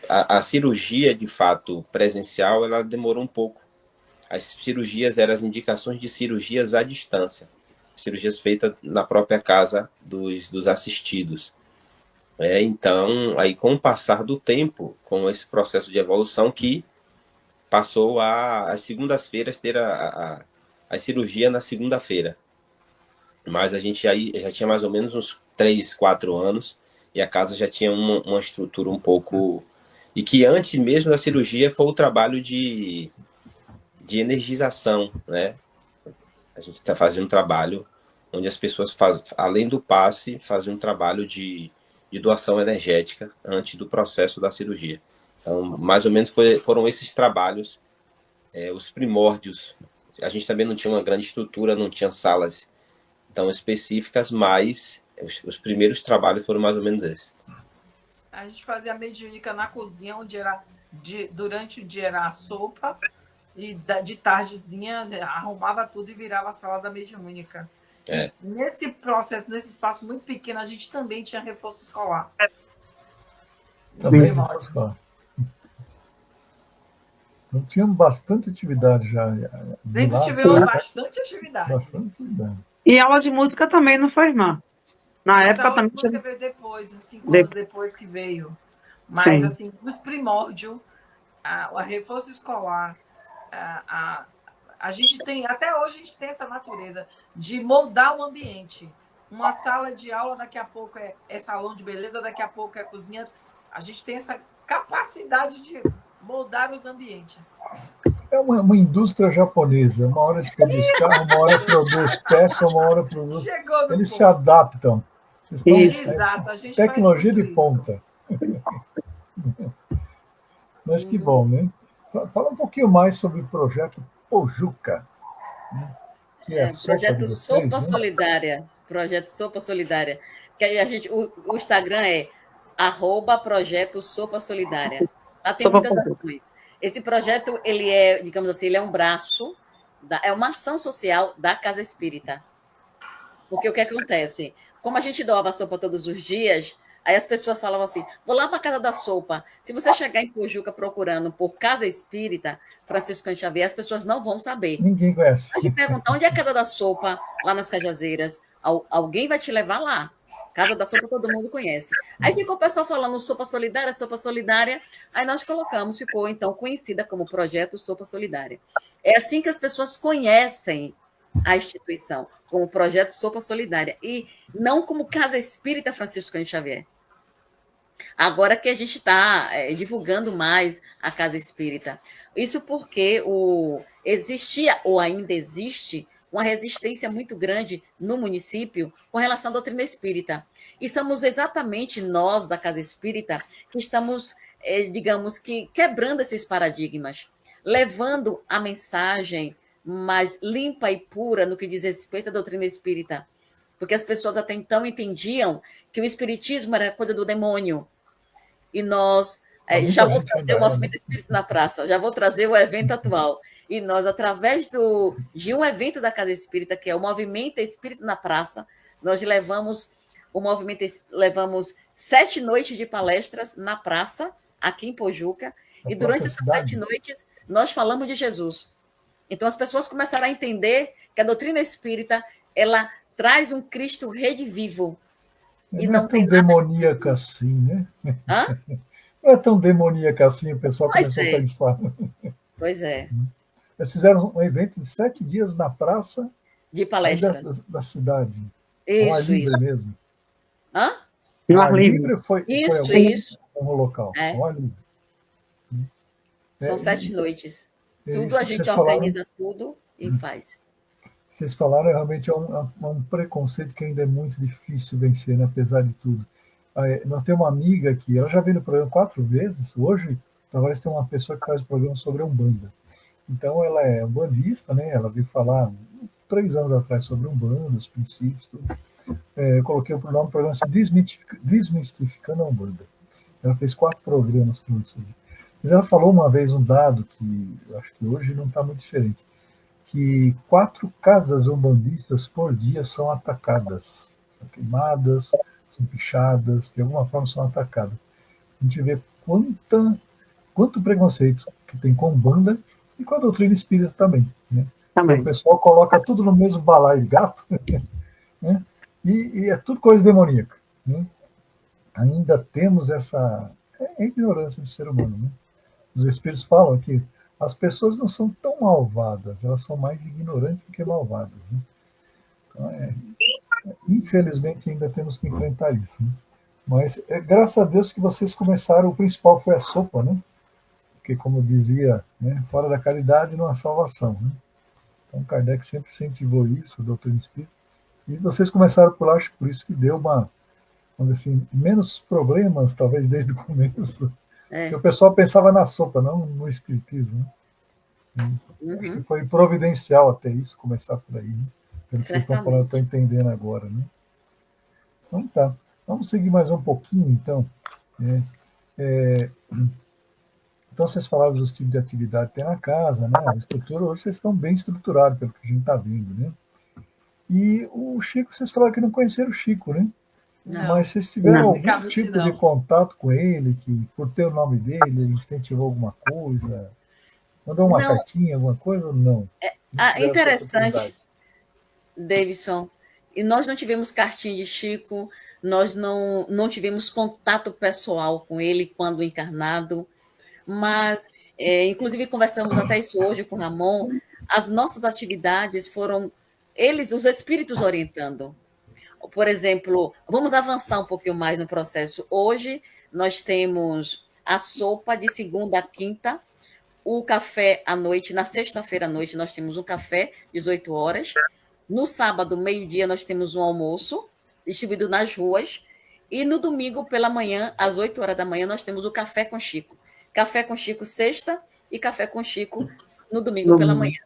A cirurgia, de fato, presencial, ela demorou um pouco. As cirurgias eram as indicações de cirurgias à distância. Cirurgias feitas na própria casa dos assistidos. Então, aí com o passar do tempo, com esse processo de evolução, que passou às segundas-feiras ter a cirurgia na segunda-feira. Mas a gente aí já tinha mais ou menos uns 3, 4 anos, e a casa já tinha uma estrutura um pouco... E que antes mesmo da cirurgia foi o trabalho de energização, né? A gente está fazendo um trabalho onde as pessoas, além do passe, fazem um trabalho de doação energética antes do processo da cirurgia. Então, mais ou menos foram esses trabalhos, os primórdios. A gente também não tinha uma grande estrutura, não tinha salas tão específicas, mas os primeiros trabalhos foram mais ou menos esses. A gente fazia a mediúnica na cozinha, onde era durante o dia era a sopa, e de tardezinha arrumava tudo e virava a sala da mediúnica. Nesse processo, nesse espaço muito pequeno, a gente também tinha reforço escolar. Também escolar. Então, tínhamos bastante atividade já. Sempre tivemos bastante atividade. Bastante atividade. E aula de música também, não foi, irmã? Na época também tinha... veio depois, uns 5 anos depois que veio. Mas, assim, nos primórdios, o reforço escolar, a gente tem, até hoje a gente tem essa natureza de moldar o ambiente. Uma sala de aula, daqui a pouco é salão de beleza, daqui a pouco é cozinha. A gente tem essa capacidade de moldar os ambientes. É uma indústria japonesa. Uma hora produz carro, uma hora produz peça, uma hora produz. Chegou no Eles se ponto. adaptam. Isso. Exato, a gente Tecnologia faz de muito ponta. Mas que bom, né? Fala um pouquinho mais sobre o projeto Pojuca, né? Que é a sopa de Projeto vocês, Sopa né? Solidária. Projeto Sopa Solidária. Que aí o Instagram é @projeto Sopa Solidária. Lá tem Sopa muitas Pojuca. ações. Esse projeto, ele é, digamos assim, ele é um braço, é uma ação social da Casa Espírita. Porque o que acontece? Como a gente doava sopa todos os dias, aí as pessoas falavam assim: vou lá para a Casa da Sopa. Se você chegar em Pojuca procurando por Casa Espírita, Francisco Cândido Xavier, as pessoas não vão saber. Ninguém conhece. Mas se perguntar onde é a Casa da Sopa, lá nas Cajazeiras, alguém vai te levar lá. Casa da Sopa todo mundo conhece. Aí ficou o pessoal falando sopa solidária, sopa solidária. Aí nós colocamos, ficou então conhecida como Projeto Sopa Solidária. É assim que as pessoas conhecem a instituição, como Projeto Sopa Solidária, e não como Casa Espírita Francisco Cândido Xavier. Agora que a gente está divulgando mais a Casa Espírita. Isso porque existia, ou ainda existe, uma resistência muito grande no município com relação à doutrina espírita. E somos exatamente nós, da Casa Espírita, que estamos, digamos que, quebrando esses paradigmas, levando a mensagem mais limpa e pura no que diz respeito à doutrina espírita. Porque as pessoas até então entendiam que o espiritismo era coisa do demônio. E nós, já vou trazer o movimento espírita na praça, já vou trazer o evento atual. E nós, através de um evento da Casa Espírita, que é o Movimento Espírita na Praça, nós levamos 7 noites de palestras na praça, aqui em Pojuca, e durante essas 7 noites nós falamos de Jesus. Então as pessoas começaram a entender que a doutrina espírita, ela traz um Cristo redivivo. E não é tão demoníaca assim, né? Hã? Não é tão demoníaca assim, o pessoal começou a pensar. Pois é. Eles fizeram um evento de 7 dias na praça de palestras da cidade. Isso, ao ar livre isso. mesmo. Hã? No ar livre foi isso. Um local. Ao ar livre. São 7 noites. Tudo a gente organiza tudo e faz. Vocês falaram, realmente é um preconceito que ainda é muito difícil vencer, né, apesar de tudo. Nós temos uma amiga que ela já veio no programa 4 vezes, hoje talvez tenha uma pessoa que faz o programa sobre a Umbanda. Então ela é umbandista, né, ela veio falar 3 anos atrás sobre a Umbanda, os princípios, tudo. Eu coloquei o nome do programa assim, Desmistificando a Umbanda. Ela fez 4 programas com isso. Mas ela falou uma vez um dado que eu acho que hoje não está muito diferente, que 4 casas umbandistas por dia são atacadas, são queimadas, são pichadas, de alguma forma são atacadas. A gente vê quanto preconceito que tem com Umbanda e com a doutrina espírita também. Né? O pessoal coloca tudo no mesmo balaio de gato, né? E é tudo coisa demoníaca. Né? Ainda temos essa ignorância do ser humano. Né? Os espíritos falam que as pessoas não são tão malvadas, elas são mais ignorantes do que malvadas. Né? Então, infelizmente, ainda temos que enfrentar isso. Né? Mas, graças a Deus que vocês começaram, o principal foi a sopa, né? Porque, como dizia, né, fora da caridade não há salvação. Né? Então, Kardec sempre incentivou isso, a doutrina espírita. E vocês começaram por lá, acho que por isso que deu vamos dizer assim, menos problemas, talvez, desde o começo. Porque o pessoal pensava na sopa, não no espiritismo. Né? Acho que foi providencial até isso, começar por aí. Né? Pelo que vocês estão falando, eu estou entendendo agora. Né? Então tá. Vamos seguir mais um pouquinho, então. Então, vocês falaram dos tipos de atividade que tem na casa, né? A estrutura, hoje vocês estão bem estruturados, pelo que a gente está vendo, né? E o Chico, vocês falaram que não conheceram o Chico, né? Não. Mas vocês tiveram algum tipo de contato com ele, que por ter o nome dele, ele incentivou alguma coisa? Mandou uma cartinha, alguma coisa ou não? Interessante, Davidson. E nós não tivemos cartinha de Chico, nós não tivemos contato pessoal com ele quando encarnado, mas Inclusive, conversamos até isso hoje com o Ramon. As nossas atividades foram eles, os espíritos, orientando. Por exemplo, vamos avançar um pouquinho mais no processo. Hoje, nós temos a sopa de segunda a quinta, o café à noite. Na sexta-feira à noite, nós temos um café, 18 horas. No sábado, meio-dia, nós temos um almoço distribuído nas ruas. E no domingo, pela manhã, às 8 horas da manhã, nós temos o Café com Chico. Café com Chico sexta e Café com Chico no domingo pela manhã.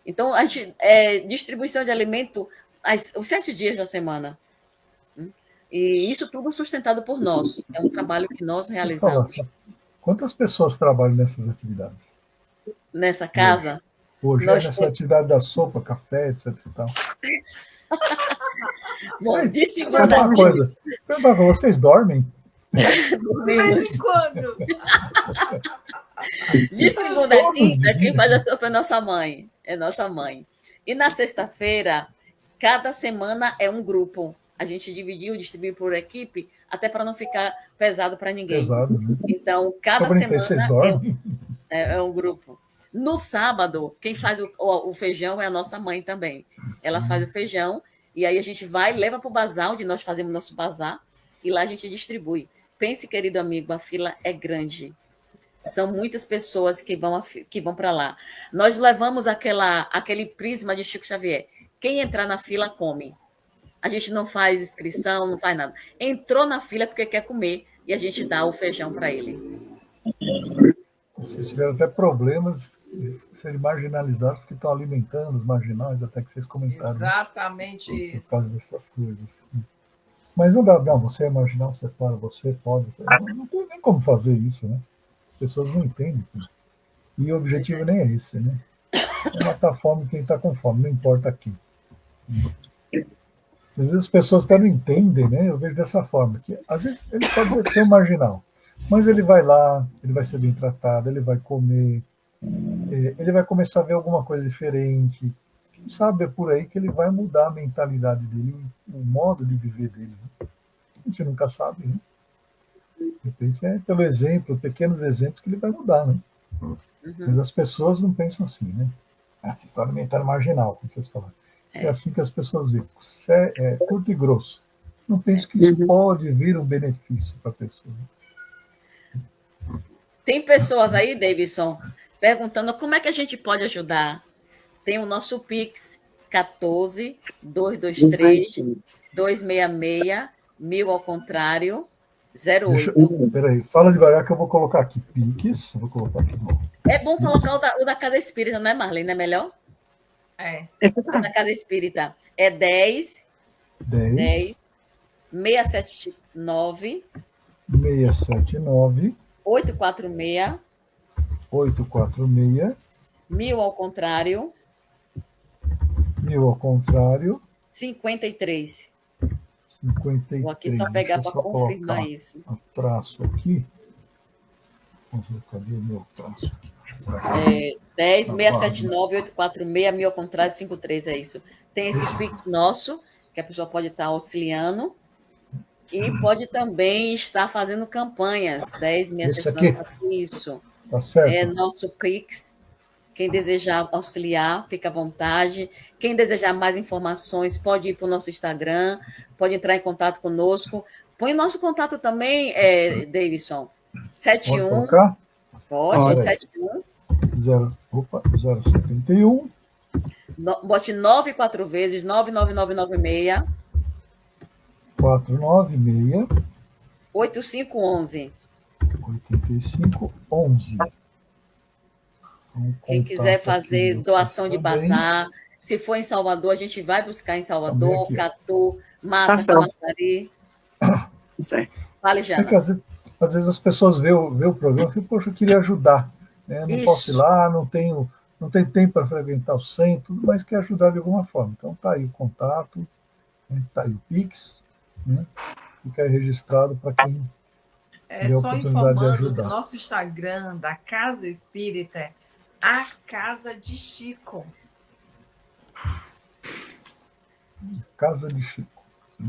Então, a gente, distribuição de alimento os 7 dias da semana. E isso tudo sustentado por nós. É um trabalho que nós realizamos. Quantas pessoas trabalham nessas atividades? Nessa casa? Hoje, nessa atividade da sopa, café, etc e tal. Bom, de segunda a quinta. Vocês dormem? Dormimos. Quando? De segunda a quinta, quem faz a sopa é nossa mãe. É nossa mãe. E na sexta-feira, cada semana é um grupo. A gente distribuiu por equipe, até para não ficar pesado para ninguém. Pesado, né? Então, cada semana é um grupo. No sábado, quem faz o feijão é a nossa mãe também. Ela faz o feijão, e aí a gente vai, leva para o bazar, onde nós fazemos nosso bazar, e lá a gente distribui. Pense, querido amigo, a fila é grande. São muitas pessoas que vão para lá. Nós levamos aquele prisma de Chico Xavier. Quem entrar na fila, come. A gente não faz inscrição, não faz nada. Entrou na fila porque quer comer, e a gente dá o feijão para ele. Vocês tiveram até problemas de serem marginalizados porque estão alimentando os marginais, até que vocês comentaram. Exatamente isso. Por causa dessas coisas. Mas não dá, não, você é marginal, você para, você pode. Não tem nem como fazer isso, né? As pessoas não entendem. E o objetivo nem é esse, né? É matar a fome quem está com fome, não importa quem. Às vezes as pessoas até não entendem, né? Eu vejo dessa forma, que às vezes ele pode ser um marginal, mas ele vai lá, ele vai ser bem tratado, ele vai comer, ele vai começar a ver alguma coisa diferente. Quem sabe é por aí que ele vai mudar a mentalidade dele, o modo de viver dele. Né? A gente nunca sabe, né? De repente é pelo exemplo, pequenos exemplos que ele vai mudar, né? Mas as pessoas não pensam assim, né? Vocês estão alimentando marginal, como vocês falaram. É assim que as pessoas veem. Curto e grosso. Não penso que isso pode vir um benefício para a pessoa. Tem pessoas aí, Davidson, perguntando como é que a gente pode ajudar. Tem o nosso Pix, 14 223 266 1000 ao contrário 08. Peraí, fala devagar que eu vou colocar aqui. Pix, vou colocar aqui. É bom colocar o da Casa Espírita, não é, Marlene? Não é melhor? O da Casa Espírita é 10 679 846 1000 ao contrário 53. Vou aqui só pegar para confirmar isso. Traço aqui. Cadê o meu traço aqui? 10 679 846 1000 ao contrário 53, é isso. Tem esse Pix nosso, que a pessoa pode estar auxiliando. E pode também estar fazendo campanhas. 10 679, isso. Tá certo. É nosso Pix. Quem desejar auxiliar, fica à vontade. Quem desejar mais informações, pode ir para o nosso Instagram, pode entrar em contato conosco. Põe o nosso contato também, Davidson. 71. Pode, 71. 071. Bote 9 4 vezes, 99996. 496. 8511. 8511. Quem quiser fazer doação de bazar, se for em Salvador, a gente vai buscar em Salvador, Catu, Mata, Camaçari. Fale, Jana. Às vezes as pessoas vê o programa e falam, poxa, eu queria ajudar. Né? Não posso ir lá, não tenho tempo para frequentar o centro, mas quer ajudar de alguma forma. Então tá aí o contato, tá aí o Pix, né? Fica aí registrado para quem tiver a só oportunidade de ajudar. Informando que o nosso Instagram da Casa Espírita é A Casa de Chico. Casa de Chico.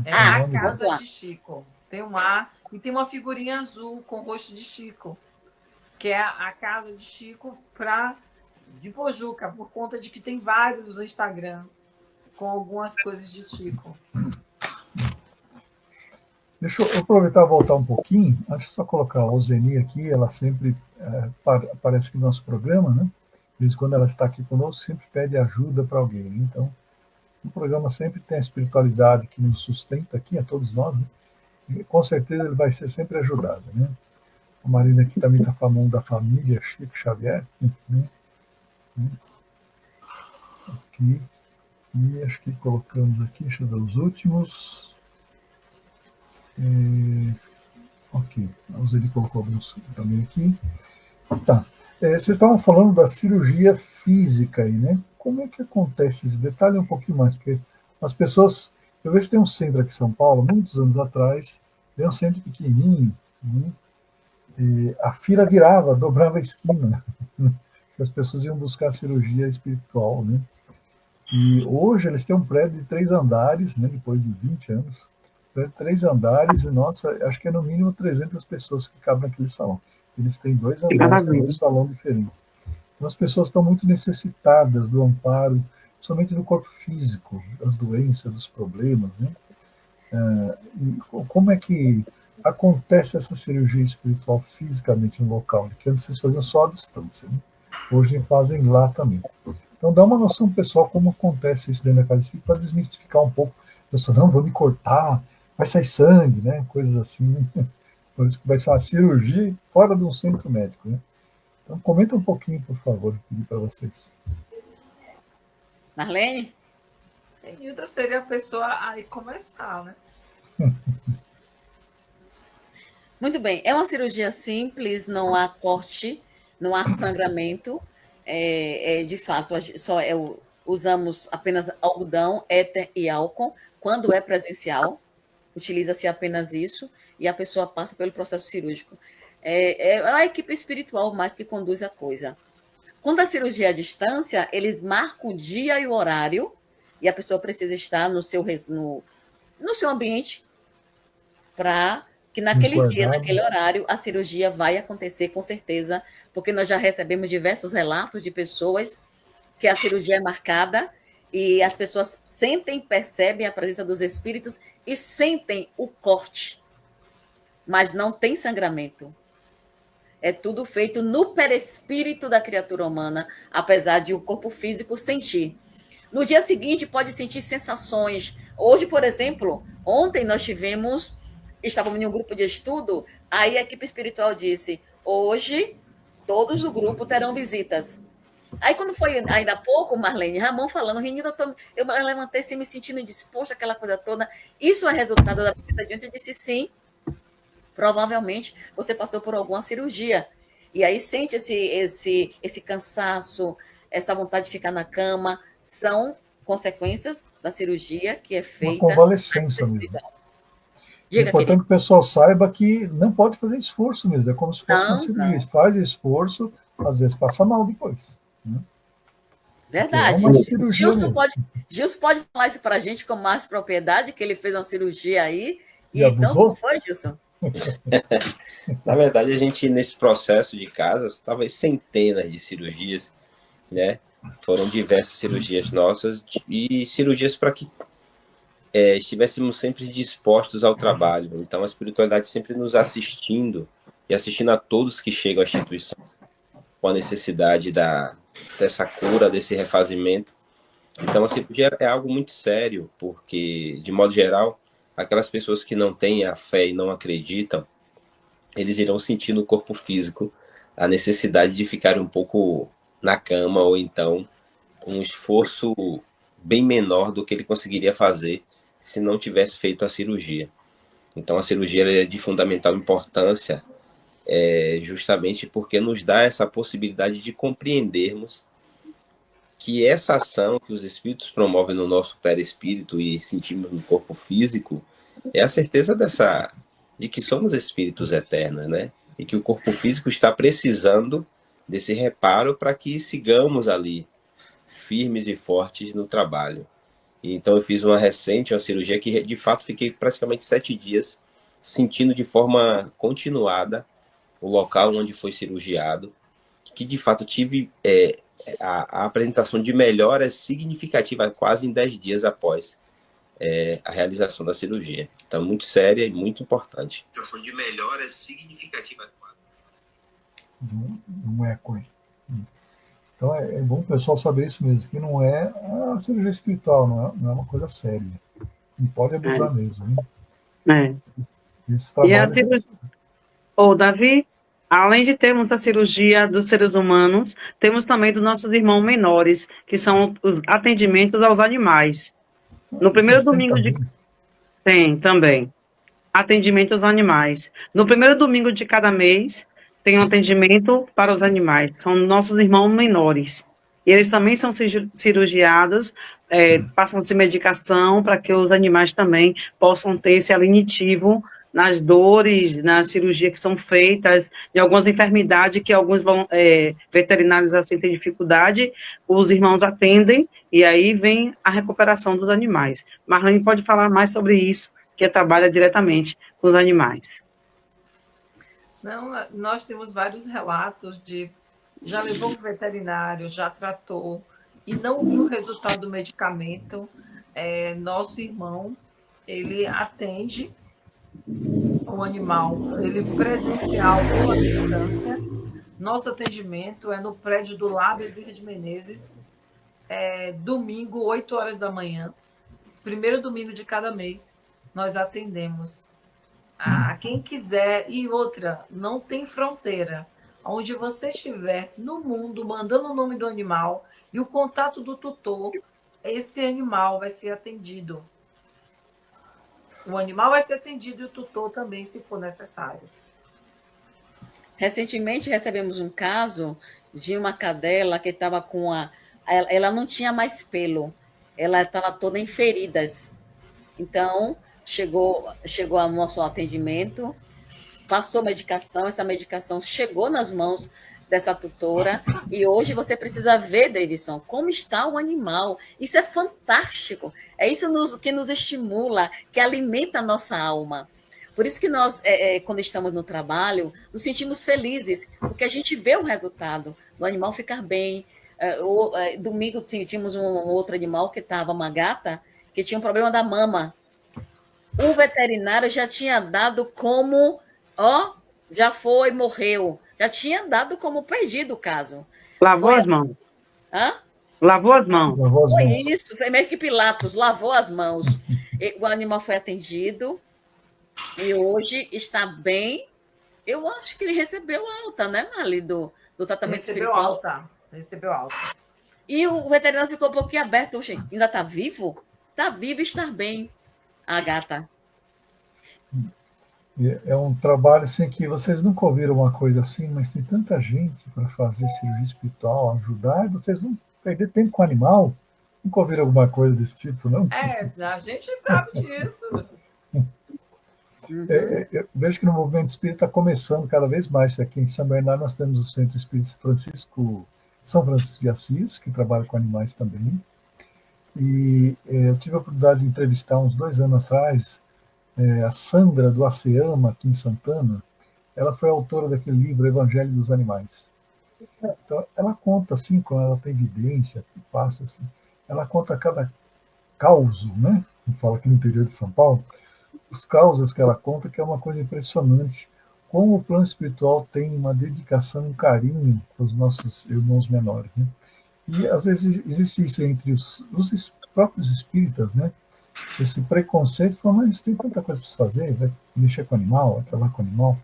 A Casa de Chico. Tem um A e tem uma figurinha azul com o rosto de Chico. que é a casa de Chico de Pojuca, por conta de que tem vários Instagrams com algumas coisas de Chico. Deixa eu aproveitar e voltar um pouquinho. Acho que só colocar a Ozeni aqui, ela sempre aparece aqui no nosso programa, né? De vez em quando ela está aqui conosco, sempre pede ajuda para alguém. Então, o programa sempre tem a espiritualidade que nos sustenta aqui, a todos nós, né? E com certeza ele vai ser sempre ajudado, né? A Marina aqui também está falando da família Chico Xavier, né? Aqui. E acho que colocamos aqui, deixa eu ver os últimos. Ok, a Ozeli colocou alguns também aqui. Tá. Vocês estavam falando da cirurgia física aí, né? Como é que acontece isso? Detalhe um pouquinho mais, porque as pessoas. Eu vejo que tem um centro aqui em São Paulo, muitos anos atrás, tem um centro pequenininho, né? E a fila virava, dobrava a esquina, né? As pessoas iam buscar cirurgia espiritual, né? E hoje eles têm um prédio de 3 andares, né? Depois de 20 anos, prédio de 3 andares, e nossa, acho que é no mínimo 300 pessoas que cabem naquele salão. Eles têm 2 andares com 2 salões diferentes. Então, as pessoas estão muito necessitadas do amparo, somente do corpo físico, das doenças, dos problemas, né? E como é que acontece essa cirurgia espiritual fisicamente no local? Porque antes vocês faziam só à distância, né? Hoje fazem lá também. Então dá uma noção pessoal como acontece isso dentro da casa espírita, para desmistificar um pouco. A pessoa, não, vou me cortar, vai sair sangue, né? Coisas assim, né? Por isso que vai ser uma cirurgia fora de um centro médico, né? Então comenta um pouquinho, por favor, pedir para vocês. Marlene? Hilda seria a pessoa a começar, né? Muito bem. É uma cirurgia simples, não há corte, não há sangramento. De fato, usamos apenas algodão, éter e álcool. Quando é presencial, utiliza-se apenas isso e a pessoa passa pelo processo cirúrgico. É a equipe espiritual mais que conduz a coisa. Quando a cirurgia é à distância, eles marcam o dia e o horário e a pessoa precisa estar no seu ambiente para que naquele dia, naquele horário, a cirurgia vai acontecer com certeza, porque nós já recebemos diversos relatos de pessoas que a cirurgia é marcada e as pessoas sentem, percebem a presença dos espíritos e sentem o corte, mas não tem sangramento. É tudo feito no perispírito da criatura humana, apesar de o corpo físico sentir. No dia seguinte, pode sentir sensações. Hoje, por exemplo, ontem nós estávamos em um grupo de estudo, aí a equipe espiritual disse, hoje todos do grupo terão visitas. Aí quando foi ainda há pouco, Marlene, Ramon falando, Renilda, eu levantei assim, me sentindo indisposta, aquela coisa toda. Isso é resultado da visita adiante? Eu disse sim. Provavelmente você passou por alguma cirurgia. E aí sente esse cansaço, essa vontade de ficar na cama. São consequências da cirurgia que é feita. Uma convalescência mesmo. É importante que o pessoal saiba que não pode fazer esforço mesmo. É como se fosse uma cirurgia. Faz esforço, às vezes passa mal depois. Né? Verdade. É Gilson pode falar isso para a gente com mais propriedade, que ele fez uma cirurgia aí. E então, como foi, Gilson? Na verdade, a gente, nesse processo de casas, talvez centenas de cirurgias, né? Foram diversas cirurgias nossas e cirurgias para que estivéssemos sempre dispostos ao trabalho. Então, a espiritualidade sempre nos assistindo e assistindo a todos que chegam à instituição com a necessidade dessa cura, desse refazimento. Então, a cirurgia é algo muito sério, porque, de modo geral, aquelas pessoas que não têm a fé e não acreditam, eles irão sentir no corpo físico a necessidade de ficar um pouco na cama, ou então um esforço bem menor do que ele conseguiria fazer se não tivesse feito a cirurgia. Então a cirurgia é de fundamental importância, justamente porque nos dá essa possibilidade de compreendermos que essa ação que os espíritos promovem no nosso perispírito e sentimos no corpo físico é a certeza de que somos espíritos eternos, né? E que o corpo físico está precisando desse reparo para que sigamos ali firmes e fortes no trabalho. E então eu fiz uma cirurgia que de fato fiquei praticamente 7 dias sentindo de forma continuada o local onde foi cirurgiado, que de fato tive a apresentação de melhoras significativas quase em 10 dias após a realização da cirurgia. Então, muito séria e muito importante. Apresentação de melhoras significativas. Não é coisa. Então, é bom o pessoal saber isso mesmo, que não é a cirurgia espiritual, não é uma coisa séria. Não pode abusar mesmo. Né? Esse E a trabalho cirurgia... Davi, além de termos a cirurgia dos seres humanos, temos também dos nossos irmãos menores, que são os atendimentos aos animais. No primeiro domingo de... Tem também. Atendimento aos animais. No primeiro domingo de cada mês, tem um atendimento para os animais. São nossos irmãos menores. E eles também são cirurgiados, passam-se medicação para que os animais também possam ter esse alinitivo nas dores, na cirurgia que são feitas, de algumas enfermidades que alguns veterinários assim têm dificuldade, os irmãos atendem e aí vem a recuperação dos animais. Marlene pode falar mais sobre isso, que trabalha diretamente com os animais. Não, nós temos vários relatos de já levou para o veterinário, já tratou e não viu o resultado do medicamento. Nosso irmão, ele atende o animal, ele presencial ou à distância. Nosso atendimento é no prédio do Lar Bezerra de Menezes, domingo, 8 horas da manhã, primeiro domingo de cada mês, nós atendemos a quem quiser. E outra, não tem fronteira. Onde você estiver no mundo, mandando o nome do animal e o contato do tutor, esse animal vai ser atendido. O animal vai ser atendido e o tutor também, se for necessário. Recentemente recebemos um caso de uma cadela que estava com ela não tinha mais pelo, ela estava toda em feridas. Então, chegou ao nosso atendimento, passou medicação, essa medicação chegou nas mãos dessa tutora, e hoje você precisa ver, Davidson, como está o animal. Isso é fantástico. É isso que nos estimula, que alimenta a nossa alma. Por isso que nós, quando estamos no trabalho, nos sentimos felizes, porque a gente vê o resultado do animal ficar bem. Domingo tínhamos um outro animal que estava, uma gata, que tinha um problema da mama. O veterinário já tinha dado como, já foi, morreu. Já tinha dado como perdido o caso. Lavou as mãos. Hã? Lavou as mãos. Foi isso, foi meio que Pilatos, lavou as mãos. O animal foi atendido e hoje está bem. Eu acho que ele recebeu alta, né, Mali, do tratamento espiritual. Recebeu alta. E o veterinário ficou um pouquinho aberto. Oxe, ainda está vivo? Está vivo e está bem. A gata. É um trabalho assim que vocês nunca ouviram uma coisa assim, mas tem tanta gente para fazer cirurgia espiritual, ajudar, e vocês vão perder tempo com o animal. Nunca ouviram alguma coisa desse tipo, não? A gente sabe disso. Eu vejo que no movimento espírita está começando cada vez mais. Aqui em São Bernardo nós temos o Centro Espírita São Francisco de Assis, que trabalha com animais também. E eu tive a oportunidade de entrevistar uns 2 anos atrás a Sandra do Aceama, aqui em Santana. Ela foi autora daquele livro Evangelho dos Animais. Então, ela conta assim, quando ela tem evidência, passa assim, ela conta cada causo, né? Fala aqui no interior de São Paulo, os causos que ela conta, que é uma coisa impressionante, como o plano espiritual tem uma dedicação, um carinho para os nossos irmãos menores, né? E às vezes existe isso entre os próprios espíritas, né? Esse preconceito, mas tem tanta coisa para se fazer, vai mexer com o animal, vai trabalhar com o animal.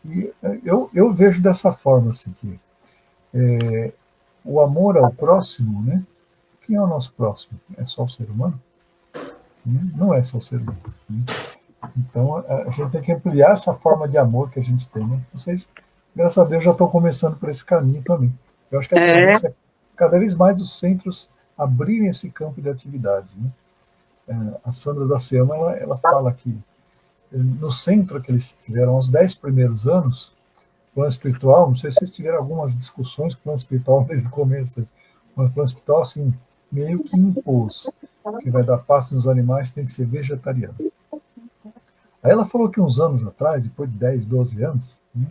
E eu vejo dessa forma, assim, que o amor ao próximo, né? Quem é o nosso próximo? É só o ser humano? Não é só o ser humano. Né? Então, a gente tem que ampliar essa forma de amor que a gente tem, né? Vocês, graças a Deus, já estão começando por esse caminho também. Eu acho que a tendência é cada vez mais os centros abrirem esse campo de atividade, né? A Sandra da Seama, ela fala que no centro que eles tiveram os 10 primeiros anos, plano espiritual, não sei se vocês tiveram algumas discussões com o plano espiritual desde o começo, mas o plano espiritual, assim, meio que impôs que vai dar paz nos animais tem que ser vegetariano. Aí ela falou que uns anos atrás, depois de 10, 12 anos, né,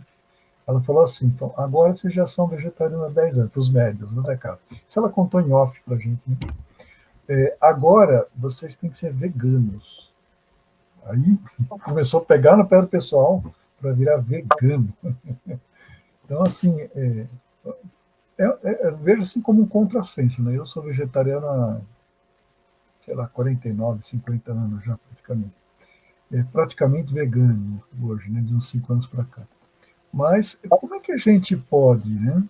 Ela falou assim, então, agora vocês já são vegetarianos há 10 anos, para os médios, né, cara? Isso ela contou em off para a gente, né? Agora vocês têm que ser veganos. Aí começou a pegar no pé do pessoal para virar vegano. Então, assim, eu vejo assim como um contrassenso, né? Eu sou vegetariano há, sei lá, 49, 50 anos já, praticamente. Praticamente vegano hoje, né? De uns 5 anos para cá. Mas como é que a gente pode, né?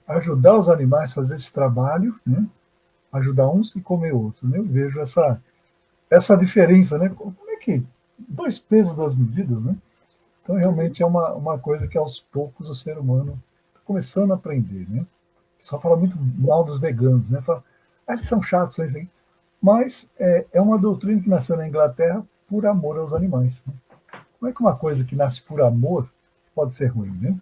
Ajudar os animais a fazer esse trabalho, né? Ajudar uns e comer outros, né? Eu vejo essa diferença, né? Como é que dois pesos, duas medidas, né? Então, realmente é uma coisa que aos poucos o ser humano está começando a aprender, né? O pessoal fala muito mal dos veganos, né? Fala, eles são chatos, são isso aí. Mas é uma doutrina que nasceu na Inglaterra por amor aos animais, né? Como é que uma coisa que nasce por amor pode ser ruim, né?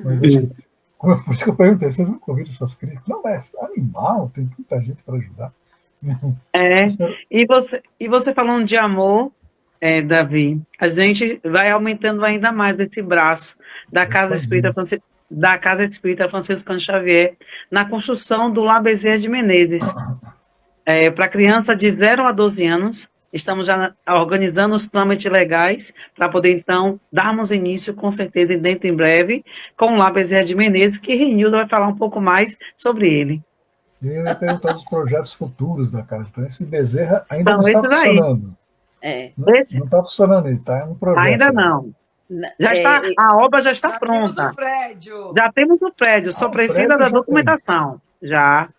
Mas acho que, por isso que eu perguntei, vocês nunca ouviram essas críticas? Não, mas animal, tem tanta gente para ajudar. E você falando de amor, Davi, a gente vai aumentando ainda mais esse braço da Casa Espírita Franciscano Xavier na construção do Lar Bezerra de Menezes. Para criança de 0 a 12 anos, estamos já organizando os trâmites legais para poder, então, darmos início, com certeza, dentro em breve, com o Lar Bezerra de Menezes, que Renilda vai falar um pouco mais sobre ele. Eu ia perguntar dos projetos futuros da casa. Então, esse Bezerra ainda não São está esses aí. funcionando. Não está funcionando, ele está no projeto. Ainda não. Já está, a obra já está pronta. Temos o prédio. Já temos o prédio, só precisa da documentação. Já.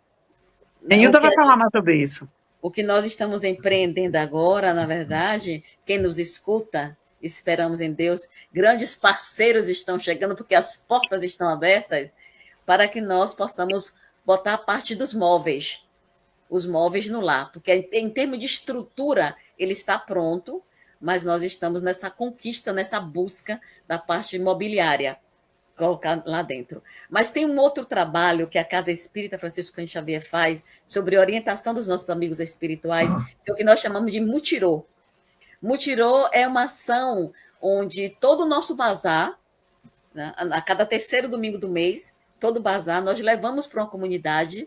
Renilda vai falar mais sobre isso. O que nós estamos empreendendo agora, na verdade, quem nos escuta, esperamos em Deus, grandes parceiros estão chegando, porque as portas estão abertas, para que nós possamos botar a parte dos móveis, os móveis no lar, porque em termos de estrutura, ele está pronto, mas nós estamos nessa conquista, nessa busca da parte imobiliária, colocar lá dentro. Mas tem um outro trabalho que a Casa Espírita Franciscano Xavier faz sobre orientação dos nossos amigos espirituais, que é o que nós chamamos de mutirô. Mutirô é uma ação onde todo o nosso bazar, né, a cada terceiro domingo do mês, todo bazar, nós levamos para uma comunidade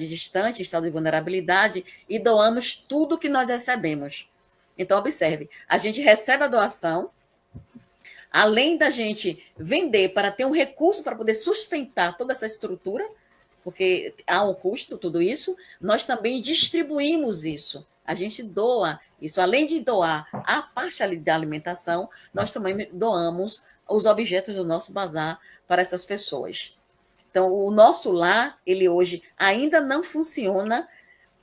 distante, em estado de vulnerabilidade, e doamos tudo que nós recebemos. Então, observe, a gente recebe a doação, além da gente vender para ter um recurso para poder sustentar toda essa estrutura, porque há um custo, tudo isso, nós também distribuímos isso. A gente doa isso. Além de doar a parte da alimentação, nós também doamos os objetos do nosso bazar para essas pessoas. Então, o nosso lar, ele hoje ainda não funciona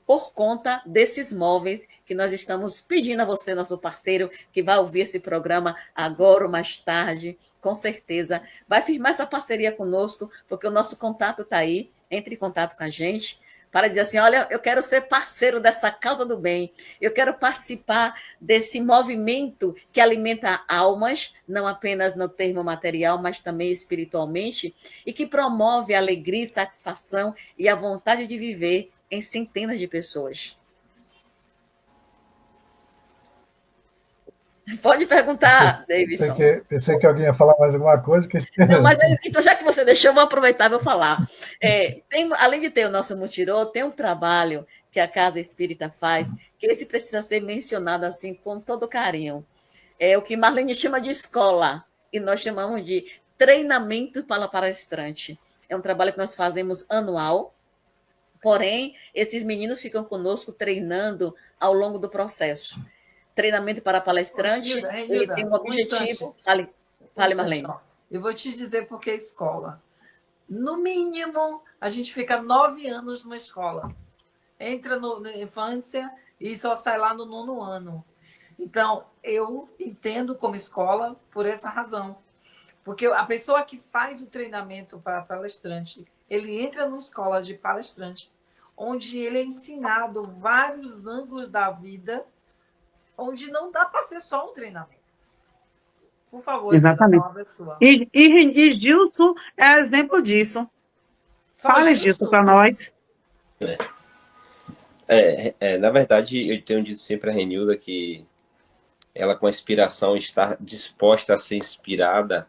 por conta desses móveis que nós estamos pedindo a você, nosso parceiro, que vai ouvir esse programa agora ou mais tarde, com certeza, vai firmar essa parceria conosco, porque o nosso contato está aí, entre em contato com a gente, para dizer assim, olha, eu quero ser parceiro dessa causa do bem, eu quero participar desse movimento que alimenta almas, não apenas no termo material, mas também espiritualmente, e que promove a alegria e satisfação e a vontade de viver em centenas de pessoas. Pode perguntar, Davidson. Pensei que alguém ia falar mais alguma coisa. Não, mas então, já que você deixou, eu vou aproveitar e vou falar. Além de ter o nosso mutirô, tem um trabalho que a Casa Espírita faz, que esse precisa ser mencionado assim com todo carinho. É o que Marlene chama de escola, e nós chamamos de treinamento para palestrante. É um trabalho que nós fazemos anual, porém, esses meninos ficam conosco treinando ao longo do processo. Treinamento para palestrante, ele tem um objetivo... Fale, Marlene. Eu vou te dizer por que escola. No mínimo, a gente fica 9 anos numa escola. Entra na infância e só sai lá no 9º ano. Então, eu entendo como escola por essa razão. Porque a pessoa que faz o treinamento para palestrante, ele entra numa escola de palestrante, onde ele é ensinado vários ângulos da vida, onde não dá para ser só um treinamento. Por favor, exatamente. E Gilson é exemplo disso. Fala, Gilson, para nós. Na verdade, eu tenho dito sempre a Renilda que ela, com a inspiração, está disposta a ser inspirada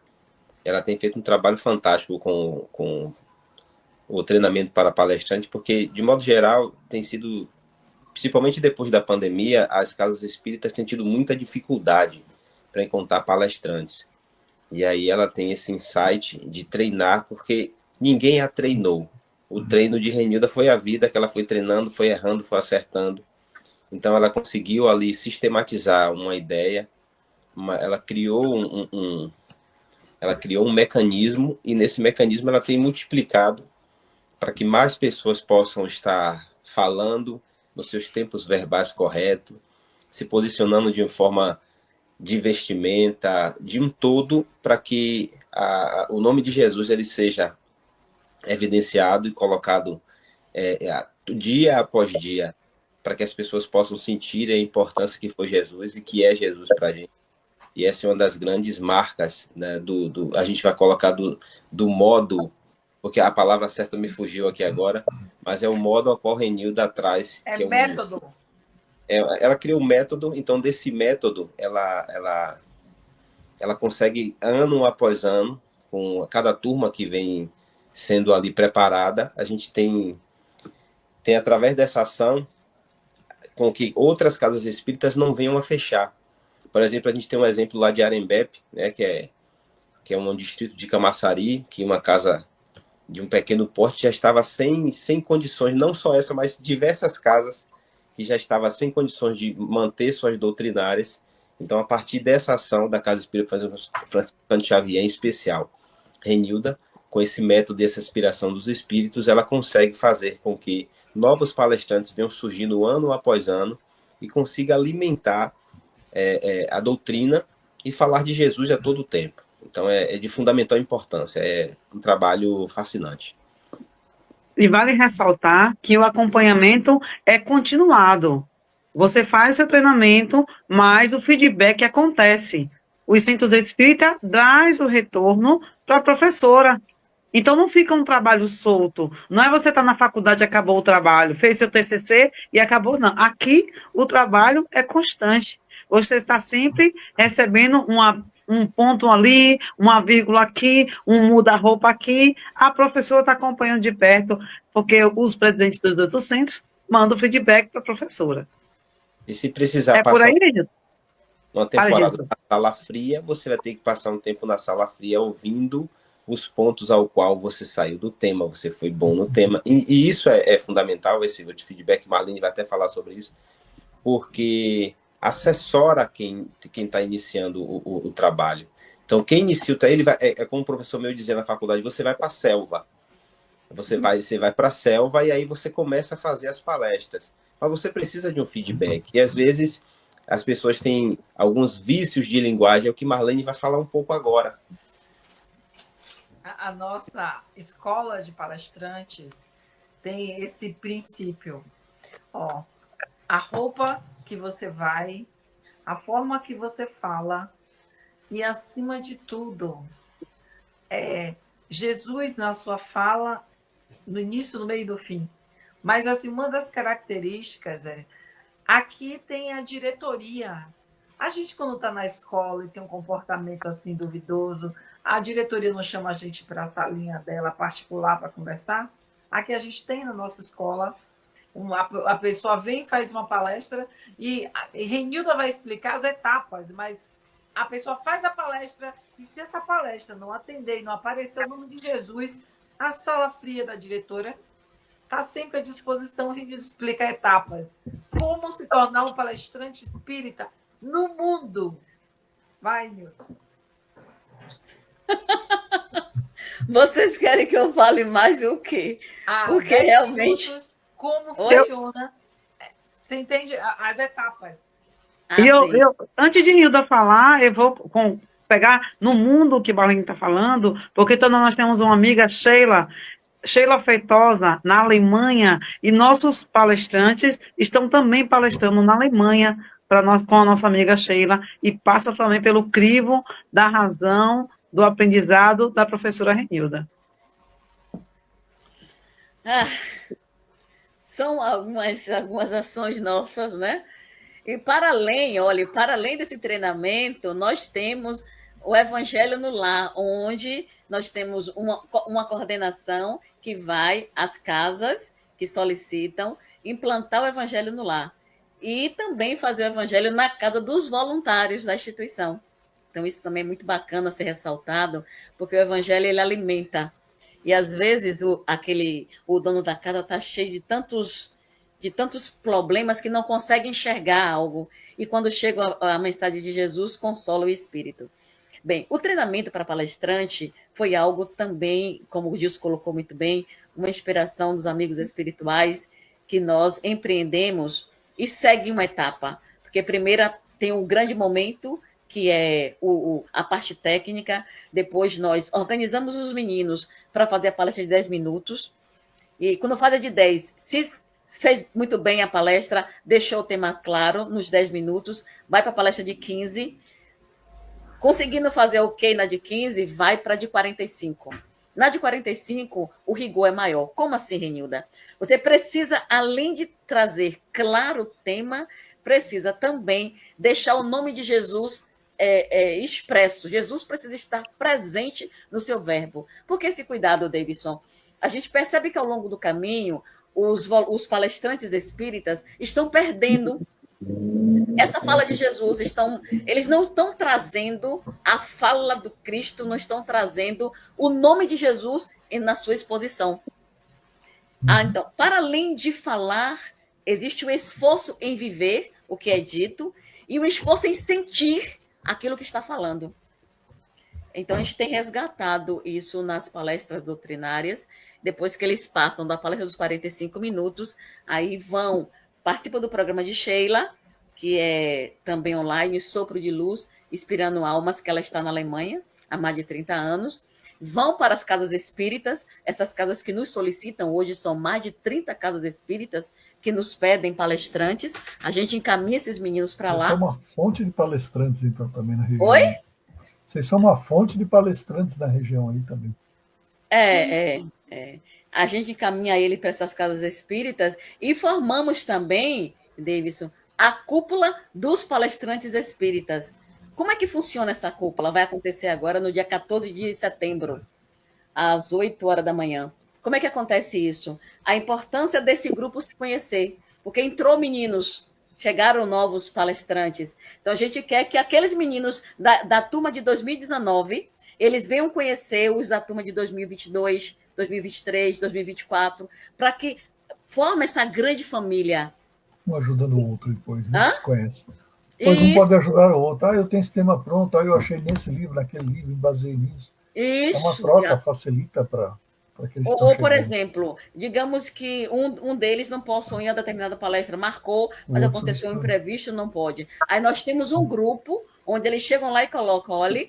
ela tem feito um trabalho fantástico com o treinamento para palestrante, porque, de modo geral, tem sido, principalmente depois da pandemia, as casas espíritas têm tido muita dificuldade para encontrar palestrantes. E aí ela tem esse insight de treinar, porque ninguém a treinou. O treino de Renilda foi a vida que ela foi treinando, foi errando, foi acertando. Então ela conseguiu ali sistematizar uma ideia, ela criou ela criou um mecanismo, e nesse mecanismo ela tem multiplicado para que mais pessoas possam estar falando nos seus tempos verbais corretos, se posicionando de uma forma de vestimenta, de um todo, para que o nome de Jesus ele seja evidenciado e colocado dia após dia, para que as pessoas possam sentir a importância que foi Jesus e que é Jesus para a gente. E essa é uma das grandes marcas, né, a gente vai colocar do modo, porque a palavra certa me fugiu aqui agora, mas é o modo ao qual Renilda traz. É método. Ela criou um método, então desse método ela consegue, ano após ano, com cada turma que vem sendo ali preparada, a gente tem através dessa ação, com que outras casas espíritas não venham a fechar. Por exemplo, a gente tem um exemplo lá de Arembepe, né, que é um distrito de Camaçari, que uma casa de um pequeno porte já estava sem condições, não só essa, mas diversas casas que já estavam sem condições de manter suas doutrinárias. Então, a partir dessa ação da Casa Espírita Franciscano Xavier, em especial, Renilda, com esse método e essa inspiração dos espíritos, ela consegue fazer com que novos palestrantes venham surgindo ano após ano e consiga alimentar a doutrina e falar de Jesus a todo tempo. Então, é de fundamental importância, é um trabalho fascinante. E vale ressaltar que o acompanhamento é continuado. Você faz seu treinamento, mas o feedback acontece. Os centros espírita traz o retorno para a professora. Então, não fica um trabalho solto. Não é você estar na faculdade e acabou o trabalho, fez seu TCC e acabou, não. Aqui, o trabalho é constante. Você está sempre recebendo um ponto ali, uma vírgula aqui, um muda-roupa aqui. A professora está acompanhando de perto, porque os presidentes dos outros centros mandam feedback para a professora. E se precisar por passar aí, Regina? uma temporada na sala fria, você vai ter que passar um tempo na sala fria ouvindo os pontos ao qual você saiu do tema, você foi bom no tema. E isso é fundamental, esse feedback. Marlene vai até falar sobre isso, porque assessora quem está iniciando o trabalho. Então, quem inicia ele vai, como o professor meu dizia na faculdade, você vai para a selva. Você vai para a selva e aí você começa a fazer as palestras. Mas você precisa de um feedback. E às vezes as pessoas têm alguns vícios de linguagem, é o que Marlene vai falar um pouco agora. A nossa escola de palestrantes tem esse princípio. A roupa que você vai, a forma que você fala e, acima de tudo, Jesus na sua fala, no início, no meio e no fim. Mas, assim, uma das características aqui tem a diretoria. A gente, quando está na escola e tem um comportamento assim duvidoso, a diretoria não chama a gente para a salinha dela particular para conversar. Aqui a gente tem na nossa escola, a pessoa vem, faz uma palestra e Renilda vai explicar as etapas, mas a pessoa faz a palestra e se essa palestra não atender e não aparecer o nome de Jesus, a sala fria da diretora está sempre à disposição. A gente explica etapas. Como se tornar um palestrante espírita no mundo. Vai, Nilton. Vocês querem que eu fale mais o quê? Porque realmente... Minutos, como funciona. Você entende as etapas. Antes de Nilda falar, eu vou pegar no mundo que Marlene está falando, porque nós temos uma amiga, Sheila Feitosa, na Alemanha, e nossos palestrantes estão também palestrando na Alemanha com a nossa amiga Sheila, e passa também pelo crivo da razão do aprendizado da professora Renilda. São algumas ações nossas, né? E para além desse treinamento, nós temos o Evangelho no Lar, onde nós temos uma coordenação que vai às casas que solicitam implantar o Evangelho no Lar. E também fazer o Evangelho na casa dos voluntários da instituição. Então, isso também é muito bacana ser ressaltado, porque o Evangelho, ele alimenta. E, às vezes, o dono da casa está cheio de tantos problemas que não consegue enxergar algo. E, quando chega a mensagem de Jesus, consola o espírito. Bem, o treinamento para palestrante foi algo também, como o Gilson colocou muito bem, uma inspiração dos amigos espirituais que nós empreendemos e segue uma etapa. Porque primeiro tem um grande momento, que é a parte técnica, depois nós organizamos os meninos para fazer a palestra de 10 minutos, e quando faz a de 10, se fez muito bem a palestra, deixou o tema claro nos 10 minutos, vai para a palestra de 15, conseguindo fazer ok na de 15, vai para a de 45. Na de 45, o rigor é maior. Como assim, Renilda? Você precisa, além de trazer claro o tema, precisa também deixar o nome de Jesus expresso. Jesus precisa estar presente no seu verbo. Por que esse cuidado, Davidson? A gente percebe que ao longo do caminho, os palestrantes espíritas estão perdendo essa fala de Jesus, eles não estão trazendo a fala do Cristo, não estão trazendo o nome de Jesus na sua exposição. Então, para além de falar, existe o esforço em viver o que é dito e o esforço em sentir aquilo que está falando. Então, a gente tem resgatado isso nas palestras doutrinárias, depois que eles passam da palestra dos 45 minutos, aí participam do programa de Sheila, que é também online, Sopro de Luz, Inspirando Almas, que ela está na Alemanha há mais de 30 anos, vão para as casas espíritas, essas casas que nos solicitam, hoje são mais de 30 casas espíritas que nos pedem palestrantes, a gente encaminha esses meninos para lá. Vocês são uma fonte de palestrantes, então, também na região. Oi? Vocês são uma fonte de palestrantes na região aí também. A gente encaminha ele para essas casas espíritas e formamos também, Davidson, a cúpula dos palestrantes espíritas. Como é que funciona essa cúpula? Vai acontecer agora no dia 14 de setembro, às 8 horas da manhã. Como é que acontece isso? A importância desse grupo se conhecer, porque entrou meninos, chegaram novos palestrantes. Então, a gente quer que aqueles meninos da turma de 2019, eles venham conhecer os da turma de 2022, 2023, 2024, para que forme essa grande família. Um ajudando o outro depois, né? Se conhece. Depois Isso. um pode ajudar o outro. Eu tenho esse tema pronto, eu achei nesse livro, naquele livro, me baseei nisso. Isso. É uma troca, facilita para aqueles que Ou por exemplo, digamos que um deles não possa ir a determinada palestra, marcou, mas aconteceu um imprevisto, não pode. Aí nós temos um grupo onde eles chegam lá e colocam, olha,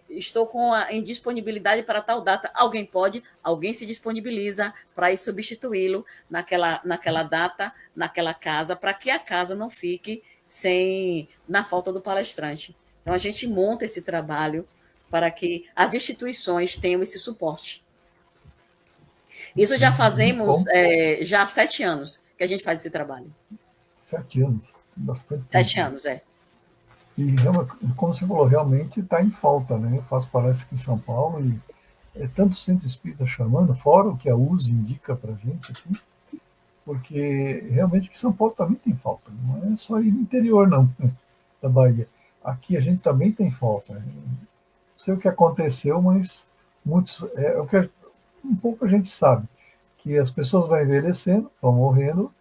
estou em disponibilidade para tal data. Alguém pode, alguém se disponibiliza para ir substituí-lo naquela data, naquela casa, para que a casa não fique na falta do palestrante. Então, a gente monta esse trabalho para que as instituições tenham esse suporte. Isso já fazemos já há 7 anos que a gente faz esse trabalho. 7 anos, bastante. 7 anos, E, como você falou, realmente está em falta, né? Eu faço palestra aqui em São Paulo e é tanto centro espírita chamando, fora o que a USE indica para a gente aqui, porque realmente que São Paulo também tem falta, não é só ir no interior, não, da Bahia. Aqui a gente também tem falta. Não sei o que aconteceu, mas muitos, o que um pouco a gente sabe, que as pessoas vão envelhecendo, vão morrendo,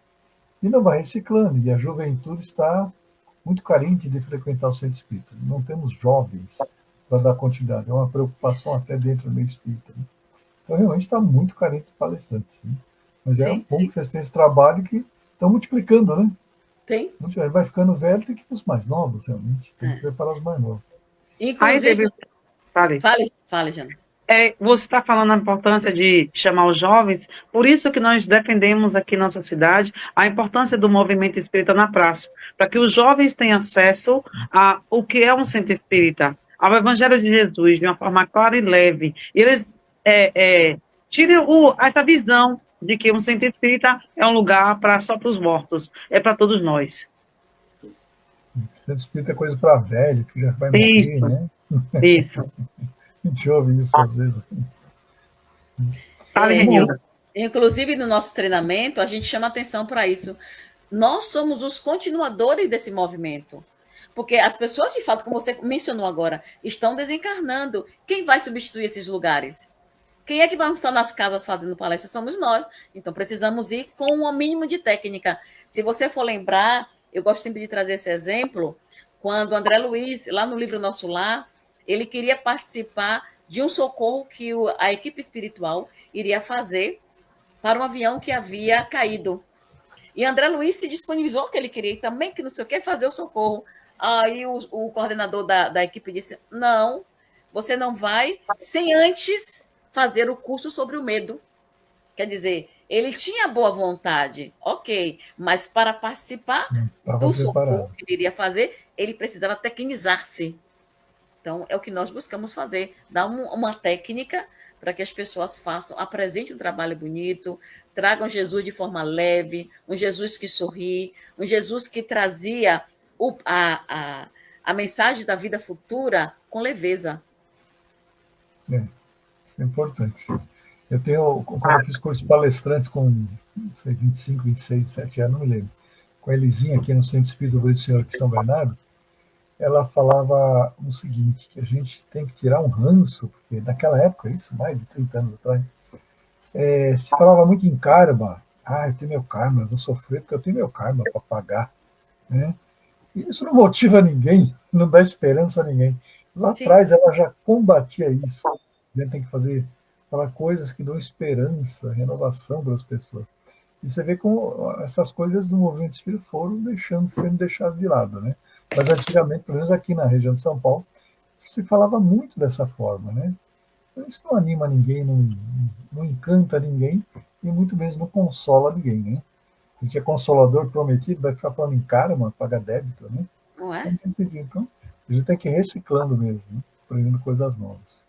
e não vai reciclando, e a juventude está muito carente de frequentar o centro espírita. Não temos jovens para dar continuidade, é uma preocupação até dentro do meio espírita. Né? Então, realmente está muito carente de palestrantes. Né? Mas é bom que vocês têm esse trabalho que estão multiplicando, né? Tem. Vai ficando velho, tem que ir para os mais novos, realmente. Tem que preparar os mais novos. Inclusive... Fale, Jana. Você está falando a importância de chamar os jovens, por isso que nós defendemos aqui na nossa cidade a importância do movimento espírita na praça, para que os jovens tenham acesso ao que é um centro espírita, ao Evangelho de Jesus, de uma forma clara e leve. E eles tirem essa visão de que um centro espírita é um lugar só para os mortos, é para todos nós. Centro espírita é coisa para velho, que já vai morrer, né? Isso. A gente ouve isso às vezes. Fale, É, Renilda. inclusive, no nosso treinamento, a gente chama atenção para isso. Nós somos os continuadores desse movimento. Porque as pessoas, de fato, como você mencionou agora, estão desencarnando. Quem vai substituir esses lugares? Quem é que vai estar nas casas fazendo palestra? Somos nós. Então, precisamos ir com um mínimo de técnica. Se você for lembrar, eu gosto sempre de trazer esse exemplo, quando André Luiz, lá no livro Nosso Lar, ele queria participar de um socorro que a equipe espiritual iria fazer para um avião que havia caído. E André Luiz se disponibilizou, que ele queria também, que não sei o que, fazer o socorro. Aí o coordenador da equipe disse, não, você não vai sem antes fazer o curso sobre o medo. Quer dizer, ele tinha boa vontade, ok, mas para participar do socorro que ele iria fazer, ele precisava tecnizar-se. Então, é o que nós buscamos fazer, dar uma técnica para que as pessoas façam, apresentem um trabalho bonito, tragam Jesus de forma leve, um Jesus que sorri, um Jesus que trazia a mensagem da vida futura com leveza. Isso é importante. Quando eu fiz curso de palestrantes com, não sei, 25, 26, 27 anos, não me lembro, com a Elisinha aqui no Centro Espírita do Senhor aqui em São Bernardo, ela falava o seguinte, que a gente tem que tirar um ranço, porque naquela época, isso, mais de 30 anos atrás, se falava muito em karma, eu tenho meu karma, eu vou sofrer porque eu tenho meu karma para pagar, né? E isso não motiva ninguém, não dá esperança a ninguém. Lá atrás ela já combatia isso. A gente tem que falar coisas que dão esperança, renovação para as pessoas. E você vê como essas coisas do movimento espírita foram sendo deixadas de lado, né? Mas antigamente, pelo menos aqui na região de São Paulo, se falava muito dessa forma, né? Isso não anima ninguém, não encanta ninguém e muito menos não consola ninguém, né? A gente é consolador prometido, vai ficar falando em karma, pagar débito, né? Não é? Então, a gente tem que ir reciclando mesmo, né? Aprendendo coisas novas.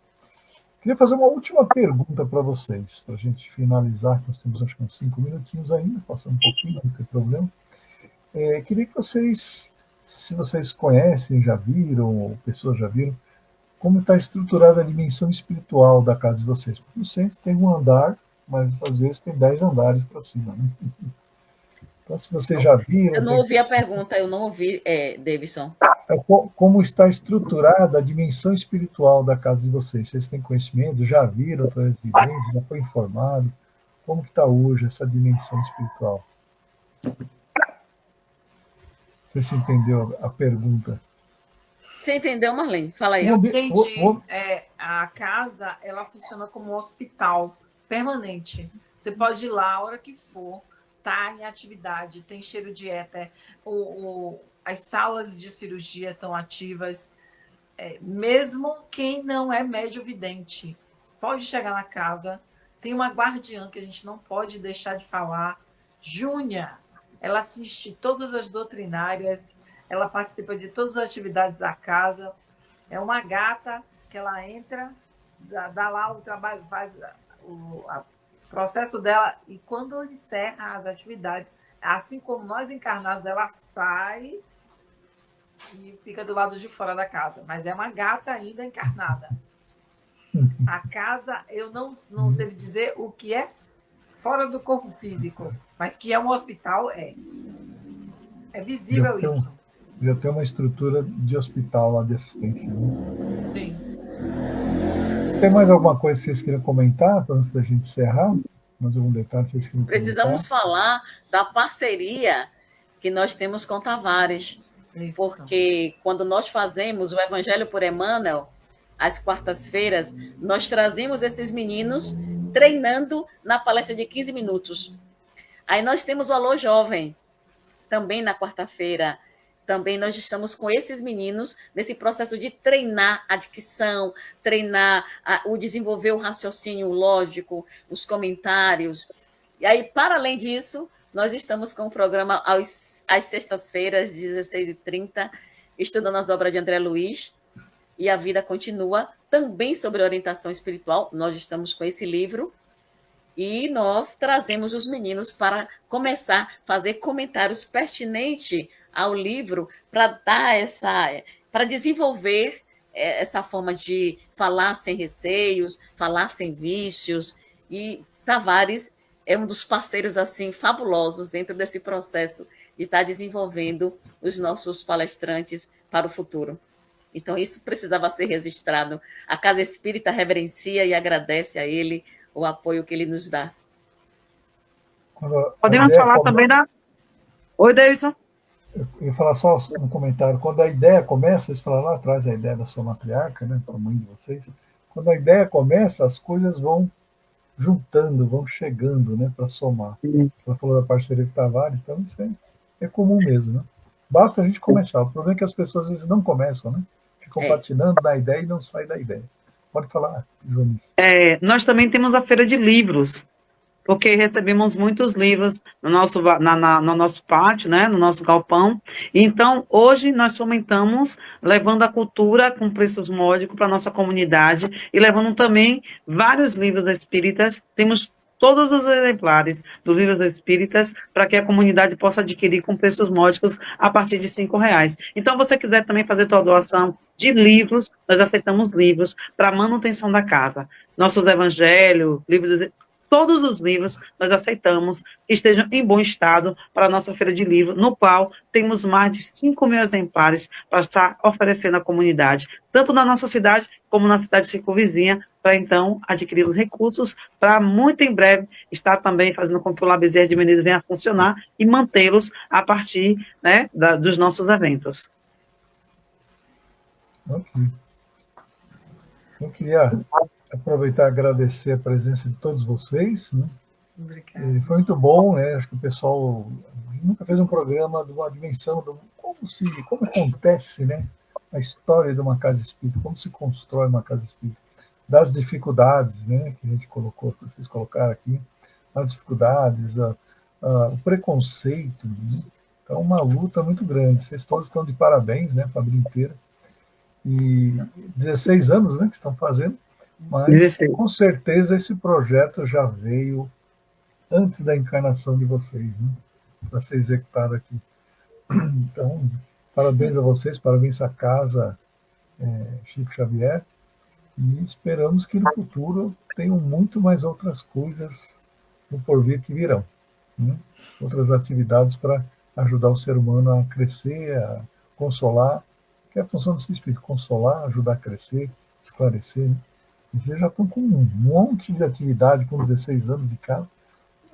Queria fazer uma última pergunta para vocês, para a gente finalizar, nós temos acho que uns 5 minutinhos ainda, passando um pouquinho, não tem problema. Queria que vocês, se vocês conhecem, já viram, ou pessoas já viram, como está estruturada a dimensão espiritual da casa de vocês. Porque no centro tem um andar, mas às vezes tem 10 andares para cima, né? Então, se vocês já viram... Eu não ouvi a pergunta, eu não ouvi, Davidson. Como está estruturada a dimensão espiritual da casa de vocês? Vocês têm conhecimento? Já viram através de vidências? Já foi informado? Como que está hoje essa dimensão espiritual? Você entendeu a pergunta? Você entendeu, Marlene? Fala aí. Eu entendi. A casa, ela funciona como um hospital permanente. Você pode ir lá a hora que for, tá em atividade, tem cheiro de éter, as salas de cirurgia estão ativas. Mesmo quem não é médio vidente pode chegar na casa. Tem uma guardiã que a gente não pode deixar de falar, Júnia. Ela assiste todas as doutrinárias, ela participa de todas as atividades da casa. É uma gata que ela entra, dá lá o trabalho, faz o processo dela, e quando encerra as atividades, assim como nós encarnados, ela sai e fica do lado de fora da casa. Mas é uma gata ainda encarnada. A casa, eu não sei dizer o que é fora do corpo físico, mas que é um hospital, é visível isso. Já tem uma estrutura de hospital lá de assistência, né? Sim. Tem mais alguma coisa que vocês queiram comentar antes da gente encerrar? Mais algum detalhe que vocês queiram Precisamos falar da parceria que nós temos com Tavares. Isso. Porque quando nós fazemos o Evangelho por Emmanuel, às quartas-feiras, nós trazemos esses meninos treinando na palestra de 15 minutos. Aí nós temos o Alô Jovem, também na quarta-feira. Também nós estamos com esses meninos nesse processo de treinar a dicção, treinar o desenvolver o raciocínio lógico, os comentários. E aí, para além disso, nós estamos com o programa às sextas-feiras, 16h30, estudando as obras de André Luiz, e a vida continua, também sobre orientação espiritual. Nós estamos com esse livro, e nós trazemos os meninos para começar a fazer comentários pertinentes ao livro, para dar para desenvolver essa forma de falar sem receios, falar sem vícios, e Tavares é um dos parceiros assim fabulosos dentro desse processo de estar desenvolvendo os nossos palestrantes para o futuro. Então, isso precisava ser registrado. A Casa Espírita reverencia e agradece a ele o apoio que ele nos dá. Podemos falar também da... Oi, Deison. Eu ia falar só um comentário. Quando a ideia começa, vocês falaram lá atrás a ideia da sua matriarca, né, sua mãe de vocês. Quando a ideia começa, as coisas vão juntando, vão chegando, né, para somar. Você falou da parceria de Tavares, então isso é comum mesmo, né? Basta a gente começar. O problema é que as pessoas às vezes não começam, né? Ficam patinando na ideia e não saem da ideia. Pode falar, Joanice. Nós também temos a feira de livros, porque recebemos muitos livros no nosso pátio, né, no nosso galpão. Então, hoje nós fomentamos, levando a cultura com preços módicos para a nossa comunidade e levando também vários livros espíritas. Temos todos os exemplares dos livros espíritas para que a comunidade possa adquirir com preços módicos a partir de R$5. Então, você quiser também fazer sua doação de livros, nós aceitamos livros para manutenção da casa. Nossos evangelhos, livros... Todos os livros nós aceitamos que estejam em bom estado para a nossa feira de livro, no qual temos mais de 5.000 exemplares para estar oferecendo à comunidade, tanto na nossa cidade como na cidade circunvizinha, para então adquirir os recursos, para muito em breve estar também fazendo com que o Lar Bezerra de Menezes venha a funcionar e mantê-los a partir, né, dos nossos eventos. Ok. Eu queria aproveitar e agradecer a presença de todos vocês, né? Obrigada. Foi muito bom, né? Acho que o pessoal nunca fez um programa de uma dimensão de como acontece, né, a história de uma casa espírita, como se constrói uma casa espírita, das dificuldades, né, que a gente colocou, que vocês colocaram aqui, as dificuldades, o preconceito, né? Então, uma luta muito grande. Vocês todos estão de parabéns, né, a família inteira. E 16 anos, né, que estão fazendo. Mas, 16. com certeza, esse projeto já veio antes da encarnação de vocês, né, para ser executado aqui. Então, parabéns a vocês, parabéns à casa Chico Xavier, e esperamos que no futuro tenham muito mais outras coisas no porvir que virão, né? Outras atividades para ajudar o ser humano a crescer, a consolar, que é a função do espírito, consolar, ajudar a crescer, esclarecer, né? Vocês já estão com um monte de atividade, com 16 anos de casa,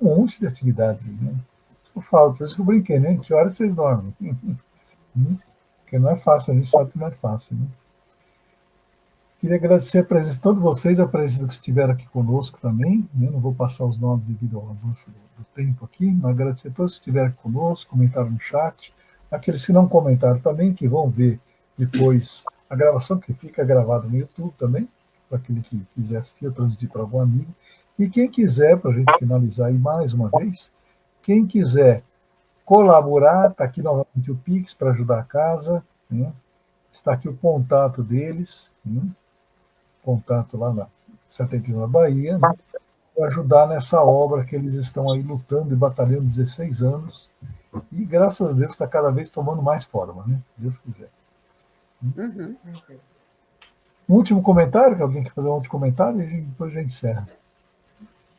um monte de atividades, né? Eu falo, por isso que eu brinquei, né? Que horas vocês dormem? Porque não é fácil, a gente sabe que não é fácil, né? Queria agradecer a presença de todos vocês, a presença que estiveram aqui conosco também, né? Não vou passar os nomes devido ao avanço do tempo aqui, mas agradecer a todos que estiveram aqui conosco, comentaram no chat, aqueles que não comentaram também, que vão ver depois a gravação, que fica gravada no YouTube também, para aquele que quiser assistir ou transmitir para algum amigo. E quem quiser, para a gente finalizar aí mais uma vez, quem quiser colaborar, está aqui novamente o Pix para ajudar a casa, né? Está aqui o contato deles, né? Contato lá na Setentina, Bahia, né? Para ajudar nessa obra que eles estão aí lutando e batalhando 16 anos, e graças a Deus está cada vez tomando mais forma, né? Deus quiser. Uhum. Um último comentário, que alguém quer fazer um último comentário, e depois a gente encerra.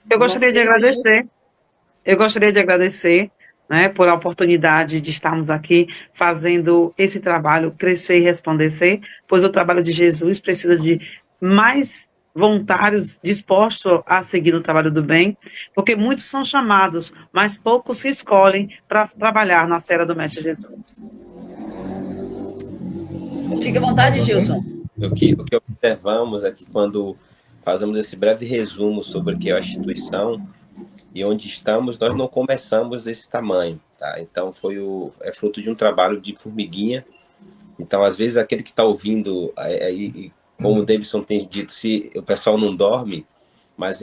Eu gostaria de agradecer. Eu gostaria de agradecer, né, por a oportunidade de estarmos aqui fazendo esse trabalho crescer e resplandecer, pois o trabalho de Jesus precisa de mais voluntários dispostos a seguir no trabalho do bem, porque muitos são chamados, mas poucos se escolhem para trabalhar na seara do Mestre Jesus. Fique à vontade, Gilson. O que observamos é que quando fazemos esse breve resumo sobre o que é a instituição e onde estamos, nós não começamos desse tamanho, tá? Então é fruto de um trabalho de formiguinha. Então, às vezes, aquele que está ouvindo, como o Davidson tem dito, se o pessoal não dorme, mas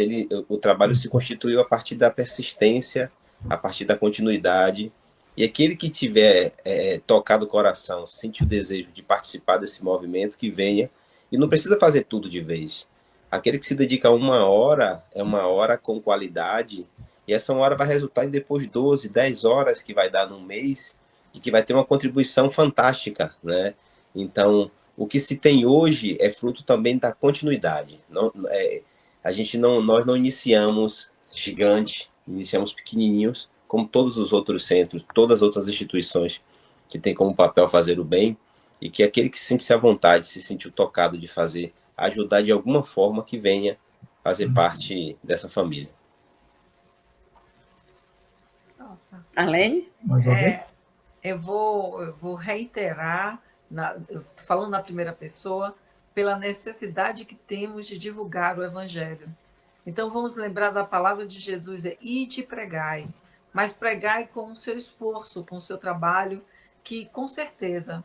o trabalho se constituiu a partir da persistência, a partir da continuidade. E aquele que tiver tocado o coração, sente o desejo de participar desse movimento, que venha, e não precisa fazer tudo de vez. Aquele que se dedica 1 hora, é 1 hora com qualidade, e essa 1 hora vai resultar em depois 12, 10 horas que vai dar num mês, e que vai ter uma contribuição fantástica, né? Então, o que se tem hoje é fruto também da continuidade. Nós não iniciamos gigantes, iniciamos pequenininhos, como todos os outros centros, todas as outras instituições que têm como papel fazer o bem, e que aquele que sente-se à vontade, se sentiu tocado de fazer, ajudar de alguma forma, que venha fazer parte dessa família. Nossa. Arlene? Mais alguém? Eu vou reiterar, falando na primeira pessoa, pela necessidade que temos de divulgar o Evangelho. Então, vamos lembrar da palavra de Jesus, ide e pregai, mas pregai com o seu esforço, com o seu trabalho, que, com certeza,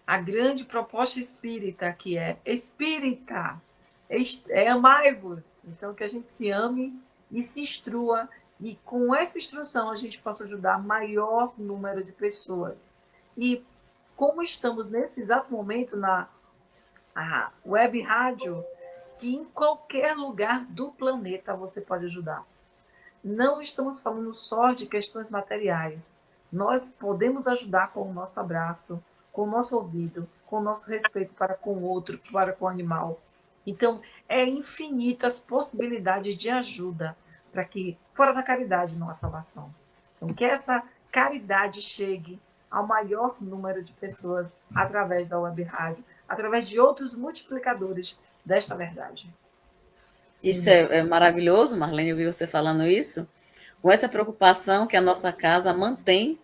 a grande proposta espírita, que é espírita, é amai-vos. Então, que a gente se ame e se instrua, e com essa instrução a gente possa ajudar maior número de pessoas. E como estamos nesse exato momento na web rádio, que em qualquer lugar do planeta você pode ajudar. Não estamos falando só de questões materiais. Nós podemos ajudar com o nosso abraço, com o nosso ouvido, com o nosso respeito para com o outro, para com o animal. Então, é infinitas possibilidades de ajuda para que, fora da caridade, não há salvação. Então, que essa caridade chegue ao maior número de pessoas através da web rádio, através de outros multiplicadores desta verdade. Isso é maravilhoso, Marlene, eu vi você falando isso, com essa preocupação que a nossa casa mantém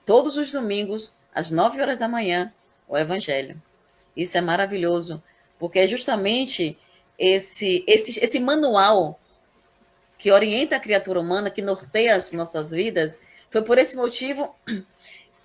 todos os domingos, às 9 horas da manhã, o Evangelho. Isso é maravilhoso, porque é justamente esse manual que orienta a criatura humana, que norteia as nossas vidas. Foi por esse motivo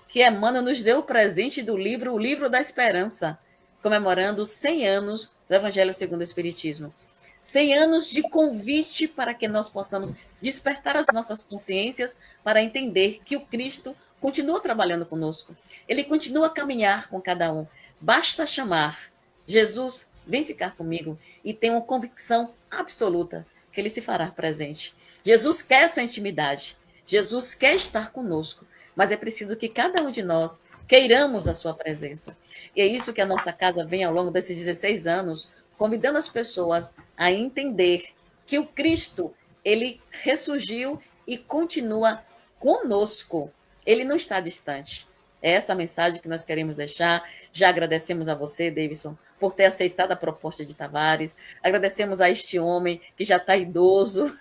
que Emmanuel nos deu o presente do livro, o Livro da Esperança, comemorando 100 anos do Evangelho segundo o Espiritismo. 100 anos de convite para que nós possamos despertar as nossas consciências para entender que o Cristo continua trabalhando conosco. Ele continua a caminhar com cada um. Basta chamar: Jesus, vem ficar comigo, e tenho uma convicção absoluta que ele se fará presente. Jesus quer essa intimidade. Jesus quer estar conosco, mas é preciso que cada um de nós queiramos a sua presença. E é isso que a nossa casa vem ao longo desses 16 anos, convidando as pessoas a entender que o Cristo, ele ressurgiu e continua conosco. Ele não está distante. É essa a mensagem que nós queremos deixar. Já agradecemos a você, Davidson, por ter aceitado a proposta de Tavares. Agradecemos a este homem que já está idoso.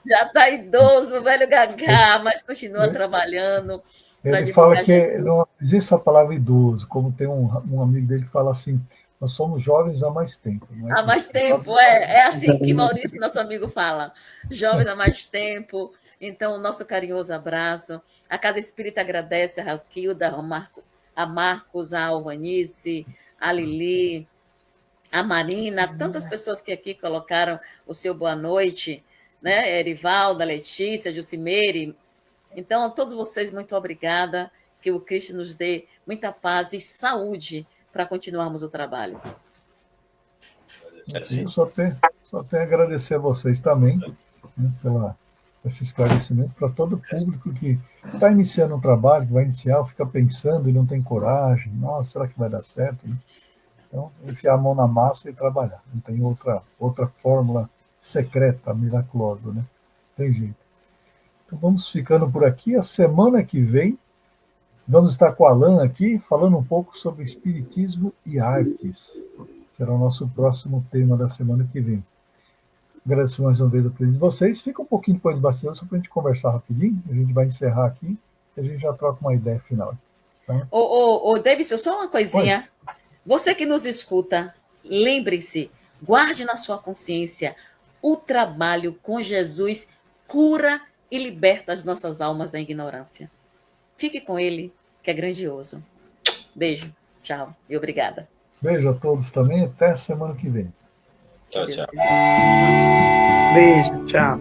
Já está idoso, velho gagá, mas continua trabalhando. Ele fala que não existe a palavra idoso, como tem um amigo dele que fala assim: nós somos jovens há mais tempo. Não é? Há mais tempo, é assim que Maurício, nosso amigo, fala. Jovens há mais tempo. Então, nosso carinhoso abraço. A Casa Espírita agradece a Raquilda, a Marcos, a Alvanice, a Lili, a Marina, tantas pessoas que aqui colocaram o seu boa noite, né? Erivalda, Letícia, Jucimeire. Então, a todos vocês, muito obrigada. Que o Cristo nos dê muita paz e saúde para continuarmos o trabalho. Eu só tenho a agradecer a vocês também, né, esse esclarecimento, para todo o público que está iniciando um trabalho, que vai iniciar, fica pensando e não tem coragem. Nossa, será que vai dar certo? Né? Então, enfiar a mão na massa e trabalhar. Não tem outra fórmula secreta, miraculosa, né? Tem jeito. Então, vamos ficando por aqui. A semana que vem, vamos estar com o Alan aqui, falando um pouco sobre espiritismo e artes. Será o nosso próximo tema da semana que vem. Agradeço mais uma vez a presença de vocês. Fica um pouquinho depois do bastidor, só para a gente conversar rapidinho. A gente vai encerrar aqui e a gente já troca uma ideia final. Tá? Davidson, só uma coisinha. Oi. Você que nos escuta, lembre-se, guarde na sua consciência, o trabalho com Jesus cura e liberta as nossas almas da ignorância. Fique com ele, que é grandioso. Beijo, tchau e obrigada. Beijo a todos também, até a semana que vem. Tchau, tchau. Beijo, tchau.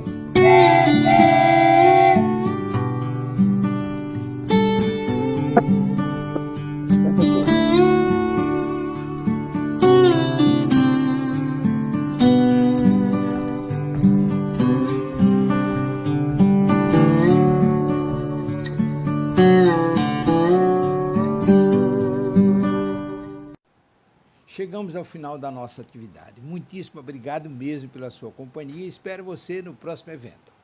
chegamos ao final da nossa atividade. Muitíssimo obrigado mesmo pela sua companhia e espero você no próximo evento.